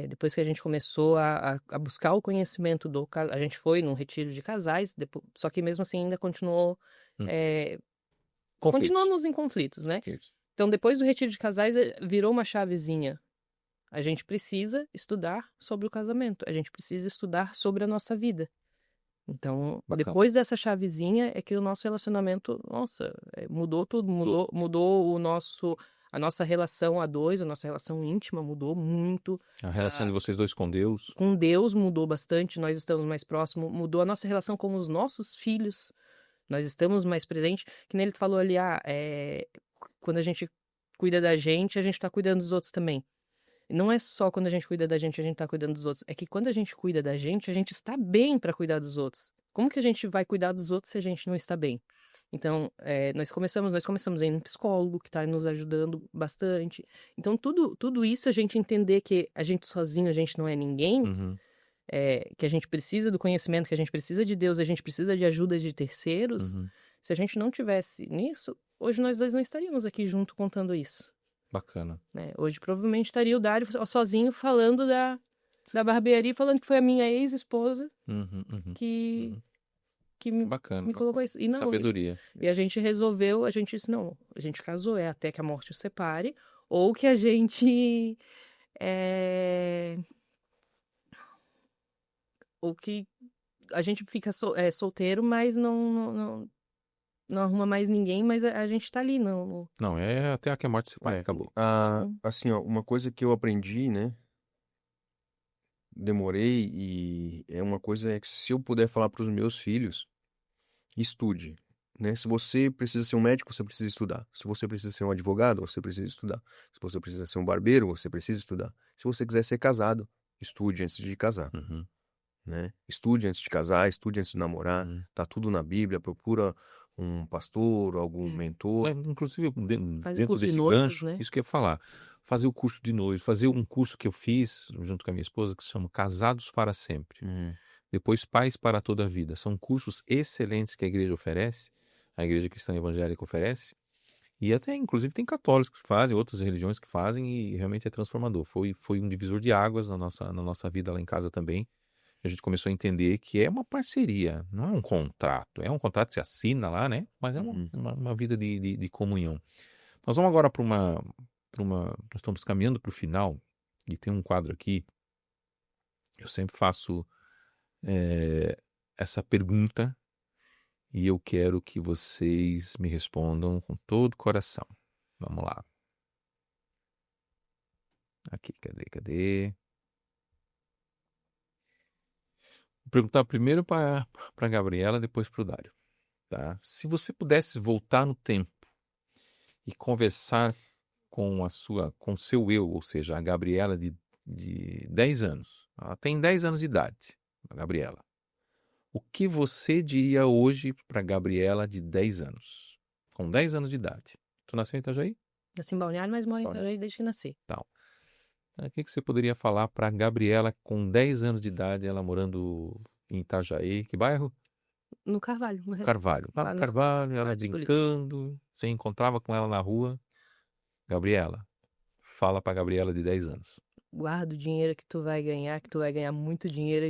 Depois que a gente começou a buscar o conhecimento a gente foi num retiro de casais, só que mesmo assim ainda Hum. Conflitos. continuamos em conflitos, né? Isso. Então, depois do retiro de casais, virou uma chavezinha. A gente precisa estudar sobre o casamento. A gente precisa estudar sobre a nossa vida. Então, Bacana. depois dessa chavezinha é que o nosso relacionamento, nossa, mudou tudo. Mudou a nossa relação a dois, a nossa relação íntima mudou muito. A relação de vocês dois com Deus. Com Deus mudou bastante, nós estamos mais próximos. Mudou a nossa relação com os nossos filhos. Nós estamos mais presentes. Que nem ele falou ali, quando a gente cuida da gente está cuidando dos outros também. Não é só quando a gente cuida da gente está cuidando dos outros. É que quando a gente cuida da gente está bem para cuidar dos outros. Como que a gente vai cuidar dos outros se a gente não está bem? Então, nós começamos a ir no psicólogo, que está nos ajudando bastante. Então, tudo isso, a gente entender que a gente sozinho, a gente não é ninguém, Uhum. que a gente precisa do conhecimento, que a gente precisa de Deus, a gente precisa de ajuda de terceiros. Uhum. Se a gente não tivesse nisso, hoje nós dois não estaríamos aqui junto contando isso. Bacana. Né? Hoje provavelmente estaria o Dário sozinho falando da barbearia, falando que foi a minha ex-esposa que Bacana. me colocou isso. E não, Sabedoria. e a gente resolveu, a gente disse, não, a gente casou, até que a morte o separe, ou que a gente ou que a gente fica solteiro, mas não arruma mais ninguém, mas a gente tá ali, não. Não, até que a morte separe, acabou. Assim, ó, uma coisa que eu aprendi, né? Demorei e é uma coisa que se eu puder falar para os meus filhos, estude, né? Se você precisa ser um médico, você precisa estudar. Se você precisa ser um advogado, você precisa estudar. Se você precisa ser um barbeiro, você precisa estudar. Se você quiser ser casado, estude antes de casar, Uhum. né? Estude antes de casar, estude antes de namorar. Uhum. Tá tudo na Bíblia, procura um pastor, algum mentor. Inclusive, Faz dentro curso de desse noivos, gancho, né? isso que eu ia falar. Fazer o curso de noivo, fazer um curso que eu fiz junto com a minha esposa, que se chama Casados para Sempre. Depois, Pais para Toda a Vida. São cursos excelentes que a igreja oferece, a igreja cristã evangélica oferece. E até, inclusive, tem católicos que fazem, outras religiões que fazem, e realmente é transformador. Foi um divisor de águas na nossa vida lá em casa também. A gente começou a entender que é uma parceria, não é um contrato. É um contrato que se assina lá, né? Mas é uma vida de comunhão. Nós vamos agora para uma... Nós estamos caminhando para o final, e tem um quadro aqui. Eu sempre faço essa pergunta, e eu quero que vocês me respondam com todo o coração. Vamos lá. Aqui, cadê? Vou perguntar primeiro para a Gabriela, depois para o Dário. Tá? Se você pudesse voltar no tempo e conversar com seu eu, ou seja, a Gabriela de 10 anos. Ela tem 10 anos de idade, a Gabriela. O que você diria hoje para a Gabriela de 10 anos? Com 10 anos de idade. Tu nasceu em Itajaí? Nasci em Balneário, mas moro em Itajaí desde que nasci. Tal. O que você poderia falar para a Gabriela com 10 anos de idade, ela morando em Itajaí? Que bairro? No Carvalho. Carvalho. Lá no Carvalho, ela brincando, você encontrava com ela na rua. Gabriela, fala para a Gabriela de 10 anos. Guarda o dinheiro que tu vai ganhar muito dinheiro.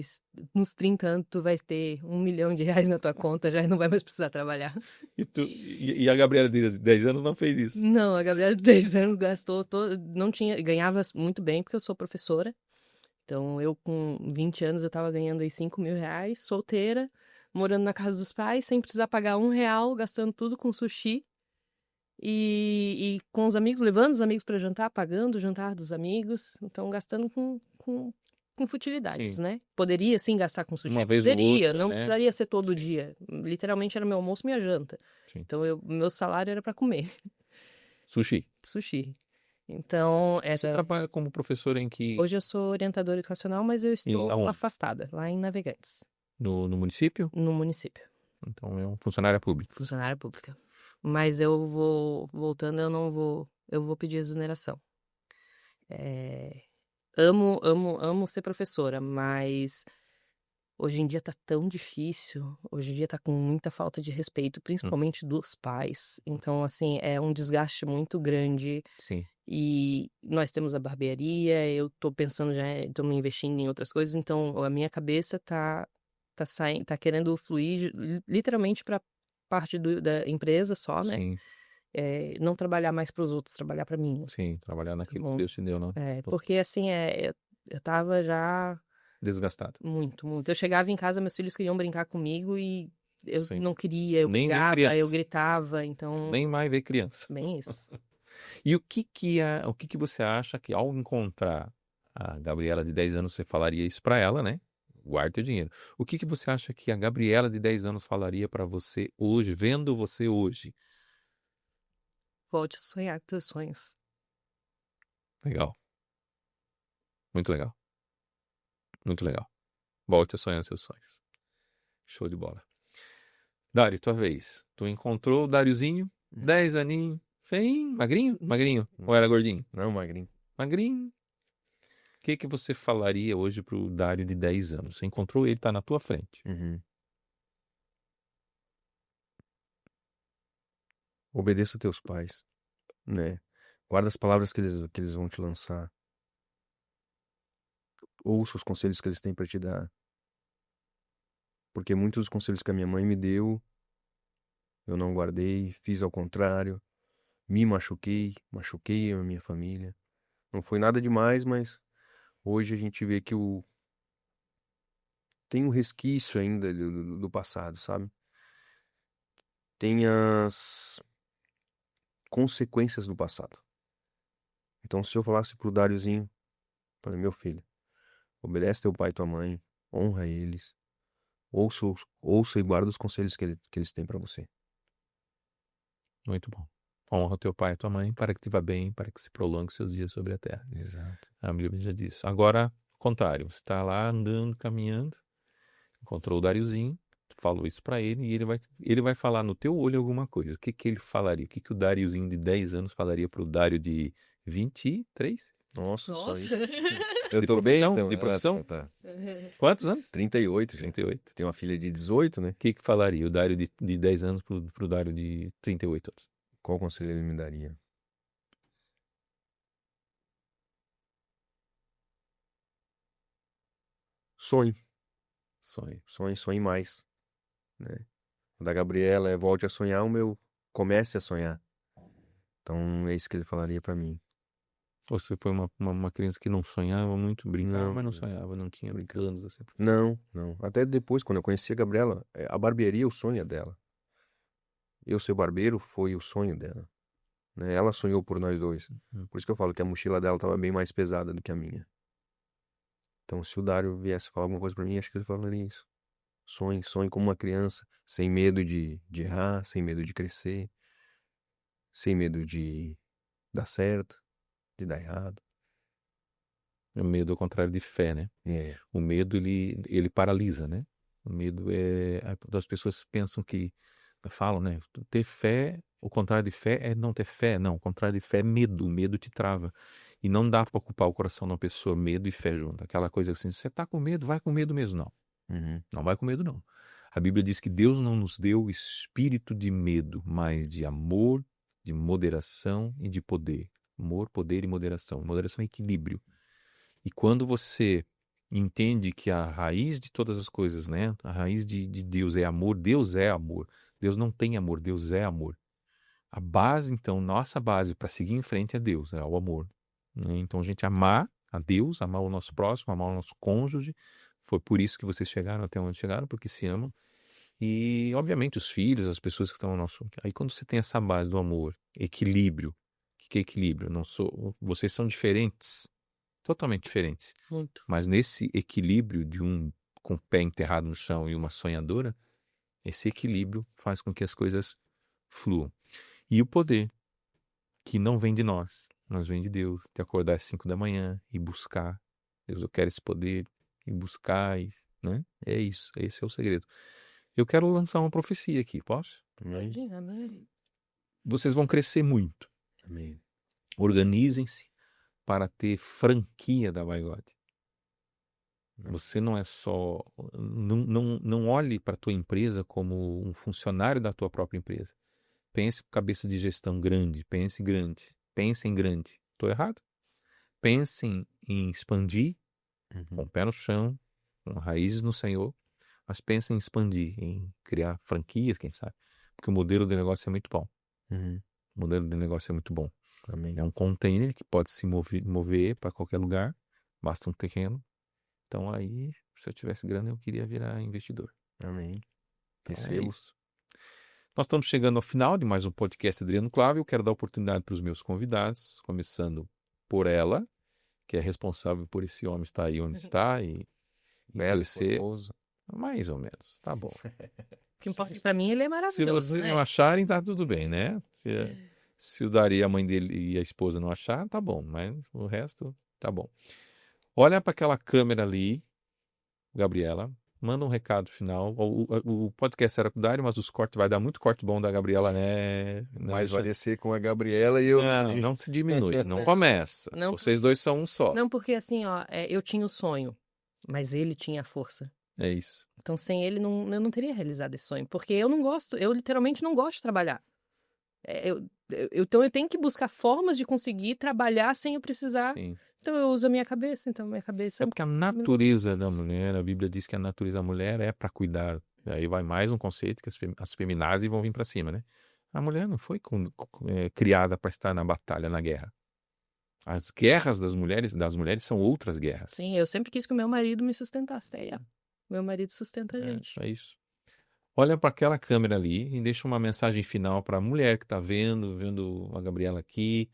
Nos 30 anos tu vai ter R$1 milhão na tua conta, já não vai mais precisar trabalhar. E a Gabriela de 10 anos não fez isso? Não, a Gabriela de 10 anos gastou, ganhava muito bem, porque eu sou professora. Então, eu com 20 anos, eu tava ganhando aí R$5 mil, solteira, morando na casa dos pais, sem precisar pagar R$1, gastando tudo com sushi. E com os amigos, levando os amigos para jantar, pagando o jantar dos amigos. Então, gastando com futilidades, Sim. né? Poderia, sim, gastar com sushi. Uma vez ou outra, não né? precisaria ser todo dia. Literalmente, era meu almoço e minha janta. Sim. Então, meu salário era para comer. Sushi. Então, Você trabalha como professora em que... Hoje eu sou orientadora educacional, mas eu estou aonde? afastada, lá em Navegantes. No município? No município. Então, é uma funcionária pública. Funcionária pública. Mas eu voltando, eu vou pedir exoneração. Amo ser professora, mas Hoje em dia tá tão difícil, hoje em dia tá com muita falta de respeito, principalmente dos pais. Então, assim, é um desgaste muito grande. Sim. E nós temos a barbearia, eu tô pensando já, estamos investindo em outras coisas, então a minha cabeça tá saindo, tá querendo fluir literalmente para parte da empresa só, né? Sim, Não trabalhar mais para os outros, trabalhar para mim, sim. Trabalhar tá naquilo que bom? Deus te deu, não? Porque assim, eu tava já Desgastado. muito, muito. Eu chegava em casa, meus filhos queriam brincar comigo e eu Sim. não queria, eu Nem ver brigava, eu criança. gritava, então, Nem mais ver criança. bem isso. E o que você acha que ao encontrar a Gabriela de 10 anos, você falaria isso pra ela, né? Guarda teu dinheiro. O que você acha que a Gabriela de 10 anos falaria pra você hoje, vendo você hoje? Volte a sonhar com teus sonhos. Legal. Muito legal. Muito legal. Volte a sonhar seus sonhos. Show de bola. Dário, tua vez. Tu encontrou o Dáriozinho, 10 aninhos, feinho, magrinho? Magrinho. Ou era gordinho? Não, magrinho. Magrinho. O que você falaria hoje pro Dário de 10 anos? Você encontrou ele, tá na tua frente. Uhum. Obedeça a teus pais, né? Guarda as palavras que eles vão te lançar. Ouça os conselhos que eles têm pra te dar. Porque muitos dos conselhos que a minha mãe me deu, eu não guardei, fiz ao contrário. Me machuquei, machuquei a minha família. Não foi nada demais, mas hoje a gente vê que tem um resquício ainda do passado, sabe? Tem as consequências do passado. Então, se eu falasse pro Dáriozinho, falei, meu filho, obedece teu pai e tua mãe, honra eles, ouça e guarda os conselhos que eles têm pra você. Muito bom. Honra teu pai e tua mãe para que te vá bem, para que se prolongue seus dias sobre a terra. Exato. A Bíblia já diz. Agora, contrário, você está lá andando, caminhando, encontrou o Dáriozinho, tu falou isso para ele e ele vai falar no teu olho alguma coisa. O que ele falaria? O que o Dáriozinho de 10 anos falaria pro Dário de 23? Nossa, só Nossa. isso. Eu De tô bem, profissão? então. De profissão? Tá. Quantos anos? 38 já. 38. Tem uma filha de 18, né? O que falaria o Dário de 10 anos pro Dário de 38 anos? Qual conselho ele me daria? Sonhe, Sonho. sonhe mais, né? O da Gabriela é volte a sonhar, o meu comece a sonhar. Então é isso que ele falaria pra mim. Você foi uma criança que não sonhava muito, brincava, Não, mas não sonhava, não tinha planos assim. não, não. Até depois, quando eu conheci a Gabriela, a barbearia, o sonho é dela. Eu ser barbeiro foi o sonho dela, né? Ela sonhou por nós dois. Uhum. Por isso que eu falo que a mochila dela estava bem mais pesada do que a minha. Então, se o Dário viesse falar alguma coisa pra mim, acho que ele falaria isso. Sonhe, sonhe como uma criança, sem medo de errar, sem medo de crescer, sem medo de dar certo, de dar errado. O medo é o contrário de fé, né? É. O medo, ele paralisa, né? O medo as pessoas pensam que, falam, né? Ter fé, o contrário de fé é não ter fé. Não, o contrário de fé é medo. O medo te trava. E não dá para ocupar o coração de uma pessoa, medo e fé junto. Aquela coisa assim, você tá com medo, vai com medo mesmo. Não, Uhum. não vai com medo, não. A Bíblia diz que Deus não nos deu espírito de medo, mas de amor, de moderação e de poder. Amor, poder e moderação. Moderação é equilíbrio. E quando você entende que a raiz de todas as coisas, né? A raiz de Deus é amor, Deus é amor. Deus não tem amor, Deus é amor. A base, então, nossa base para seguir em frente é Deus, é o amor, né? Então, a gente amar a Deus, amar o nosso próximo, amar o nosso cônjuge. Foi por isso que vocês chegaram até onde chegaram, porque se amam. E, obviamente, os filhos, as pessoas que estão ao nosso... Aí, quando você tem essa base do amor, equilíbrio. O que é equilíbrio? Vocês são diferentes, totalmente diferentes. Muito. Mas nesse equilíbrio de um com o pé enterrado no chão e uma sonhadora, esse equilíbrio faz com que as coisas fluam. E o poder, que não vem de nós, mas vem de Deus, de acordar às 5 da manhã e buscar. Deus, eu quero esse poder, e buscar, né? É isso, esse é o segredo. Eu quero lançar uma profecia aqui, posso? Amém. Amém. Vocês vão crescer muito. Amém. Organizem-se para ter franquia da Bigode. Você não é só... Não olhe para a tua empresa como um funcionário da tua própria empresa. Pense com cabeça de gestão grande, pense grande, pense em grande. Estou errado? Pensem em expandir, com o pé no chão, com raízes no Senhor, mas pensem em expandir, em criar franquias, quem sabe. Porque o modelo de negócio é muito bom. Uhum. O modelo de negócio é muito bom. Amém. É um container que pode se mover para qualquer lugar, basta um terreno. Então aí, se eu tivesse grana, eu queria virar investidor. Amém. Então, é Recebo. isso. Nós estamos chegando ao final de mais um podcast Adriano Clava. Eu quero dar oportunidade para os meus convidados, começando por ela, que é responsável por esse homem estar aí onde está e Belo, envelhecer. formoso. Mais ou menos, tá bom. O que importa pra mim, ele é Se maravilhoso, vocês né? não acharem, tá tudo bem, né? Se o Dari, a mãe dele e a esposa não achar, tá bom. Mas o resto, tá bom. Olha para aquela câmera ali, Gabriela. Manda um recado final. O podcast era com o Dari, mas os cortes, vai dar muito corte bom da Gabriela, né? Mas vai descer com a Gabriela e eu... Não se diminui, não começa. Não, Vocês dois são um só. não, porque assim, ó, eu tinha o sonho, mas ele tinha a força. É isso. Então, sem ele, eu não teria realizado esse sonho. Porque eu não gosto, eu literalmente não gosto de trabalhar. Então, eu tenho que buscar formas de conseguir trabalhar sem eu precisar. Sim. Então, eu uso a minha cabeça. Então, minha cabeça... É porque a natureza da mulher, a Bíblia diz que a natureza da mulher é para cuidar. Aí vai mais um conceito que as feminazes vão vir para cima, né? A mulher não foi criada para estar na batalha, na guerra. As guerras das mulheres são outras guerras. Sim, eu sempre quis que o meu marido me sustentasse. Meu marido sustenta a gente. É isso. Olha para aquela câmera ali e deixa uma mensagem final para a mulher que está vendo a Gabriela aqui.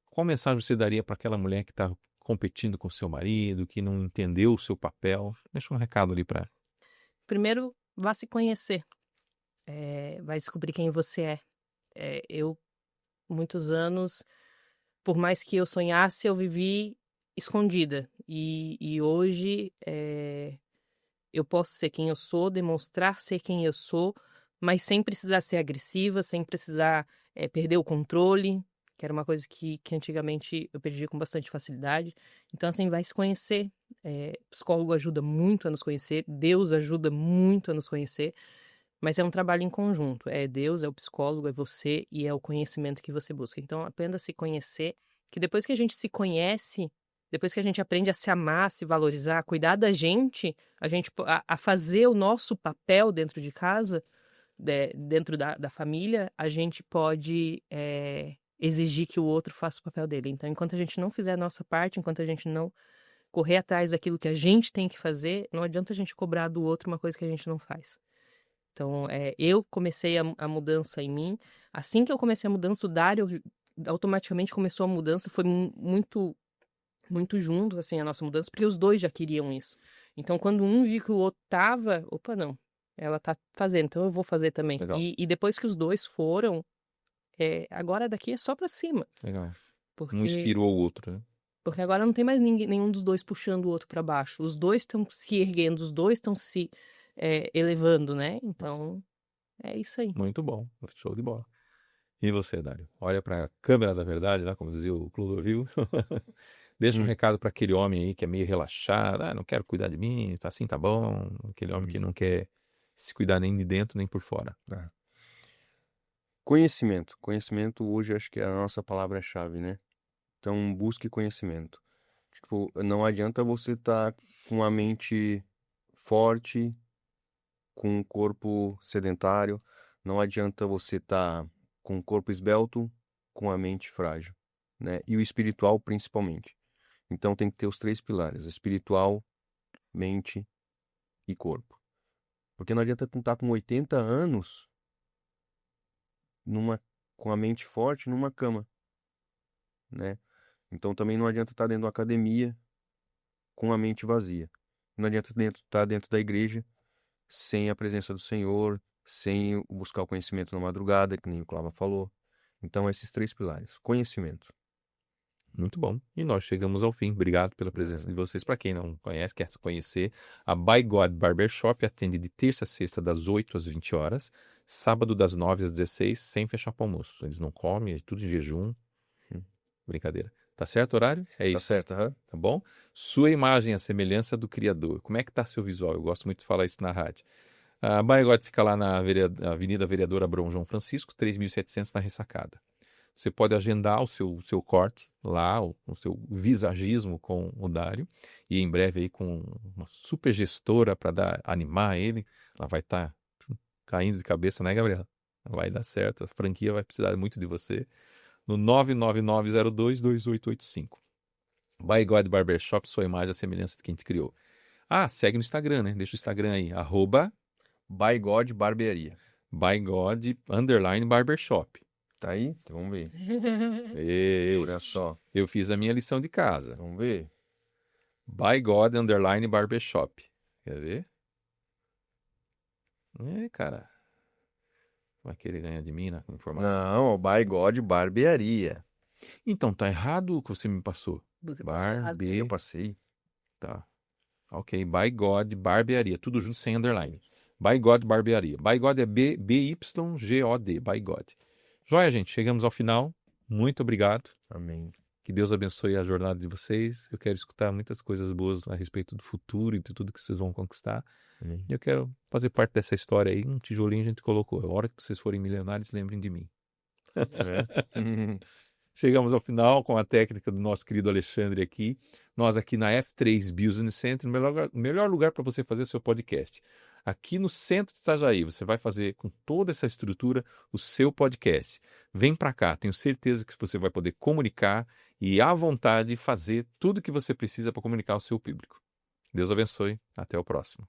Qual mensagem você daria para aquela mulher que está competindo com o seu marido, que não entendeu o seu papel? Deixa um recado ali para... Primeiro, vá se conhecer. Vai descobrir quem você é. Eu, muitos anos, por mais que eu sonhasse, eu vivi escondida. E hoje eu posso ser quem eu sou, demonstrar ser quem eu sou, mas sem precisar ser agressiva, sem precisar perder o controle, que era uma coisa que antigamente eu perdia com bastante facilidade. Então, assim, vai se conhecer. Psicólogo ajuda muito a nos conhecer, Deus ajuda muito a nos conhecer, mas é um trabalho em conjunto. É Deus, é o psicólogo, é você e é o conhecimento que você busca. Então, aprenda a se conhecer, que depois que a gente se conhece, depois que a gente aprende a se amar, a se valorizar, a cuidar da gente, a fazer o nosso papel dentro de casa, dentro da família, a gente pode exigir que o outro faça o papel dele. Então, enquanto a gente não fizer a nossa parte, enquanto a gente não correr atrás daquilo que a gente tem que fazer, não adianta a gente cobrar do outro uma coisa que a gente não faz. Então, eu comecei a mudança em mim. Assim que eu comecei a mudança, o Dário automaticamente começou a mudança. Foi muito, muito junto, assim, a nossa mudança, porque os dois já queriam isso. Então, quando um viu que o outro tava, opa, não, ela tá fazendo, então eu vou fazer também. Legal. E depois que os dois foram, agora daqui é só pra cima. Legal. Porque... Um inspirou o outro, né? Porque agora não tem mais nenhum dos dois puxando o outro para baixo. Os dois estão se erguendo, os dois estão se elevando, né? Então, é isso aí. Muito bom. Show de bola. E você, Dário? Olha para a câmera da verdade, lá, como dizia o Clodovil. Deixa um recado para aquele homem aí que é meio relaxado. Não quero cuidar de mim, tá assim, tá bom. Aquele homem que não quer se cuidar nem de dentro nem por fora. Conhecimento. Conhecimento hoje acho que é a nossa palavra-chave, né? Então, busque conhecimento. Tipo, não adianta você estar com a mente forte, com um corpo sedentário. Não adianta você estar com o corpo esbelto, com a mente frágil, né? E o espiritual, principalmente. Então, tem que ter os 3 pilares: espiritual, mente e corpo. Porque não adianta tu estar com 80 anos com a mente forte numa cama, né? Então também não adianta estar dentro da academia com a mente vazia. Não adianta estar dentro da igreja sem a presença do Senhor, sem buscar o conhecimento na madrugada, que nem o Clava falou. Então esses 3 pilares: conhecimento. Muito bom. E nós chegamos ao fim. Obrigado pela presença de vocês. Para quem não conhece, quer se conhecer, a By God Barbershop atende de terça a sexta das 8 às 20 horas, sábado das 9 às 16, sem fechar para almoço. Eles não comem, é tudo em jejum. Brincadeira. Tá certo o horário? É Tá isso, certo, aham. tá bom? Sua imagem, a semelhança do Criador. Como é que tá seu visual? Eu gosto muito de falar isso na rádio. A Baigode fica lá na Avenida Vereador Abrão João Francisco, 3.700 na Ressacada. Você pode agendar o seu corte lá, o seu visagismo com o Dário, e em breve aí com uma super gestora para animar ele. Ela vai estar caindo de cabeça, né, Gabriela? Vai dar certo, a franquia vai precisar muito de você. No 999022885. Baigode Barbershop, sua imagem, a semelhança de quem te criou. Ah, segue no Instagram, né? Deixa o Instagram aí, Baigode Barbearia. @Baigode_Barbershop. Tá aí? Então vamos ver. Ei, Olha só. eu fiz a minha lição de casa. Vamos ver. Baigode_Barbershop. Quer ver? Cara. Vai querer ganhar de mim na informação. Não, Baigode Barbearia. Então, tá errado o que você me passou. Você passou errado. Eu passei. Tá. Ok, Baigode Barbearia. Tudo junto sem underline. Baigode Barbearia. Baigode é B-Y-G-O-D. Baigode. Joia, gente. Chegamos ao final. Muito obrigado. Amém. Que Deus abençoe a jornada de vocês. Eu quero escutar muitas coisas boas a respeito do futuro e de tudo que vocês vão conquistar. Amém. E eu quero fazer parte dessa história aí. Um tijolinho a gente colocou. A hora que vocês forem milionários, lembrem de mim. É. Chegamos ao final com a técnica do nosso querido Alexandre aqui. Nós aqui na F3 Business Center, o melhor lugar para você fazer seu podcast. Aqui no centro de Itajaí, você vai fazer com toda essa estrutura o seu podcast. Vem para cá, tenho certeza que você vai poder comunicar e à vontade fazer tudo o que você precisa para comunicar ao seu público. Deus abençoe, até o próximo.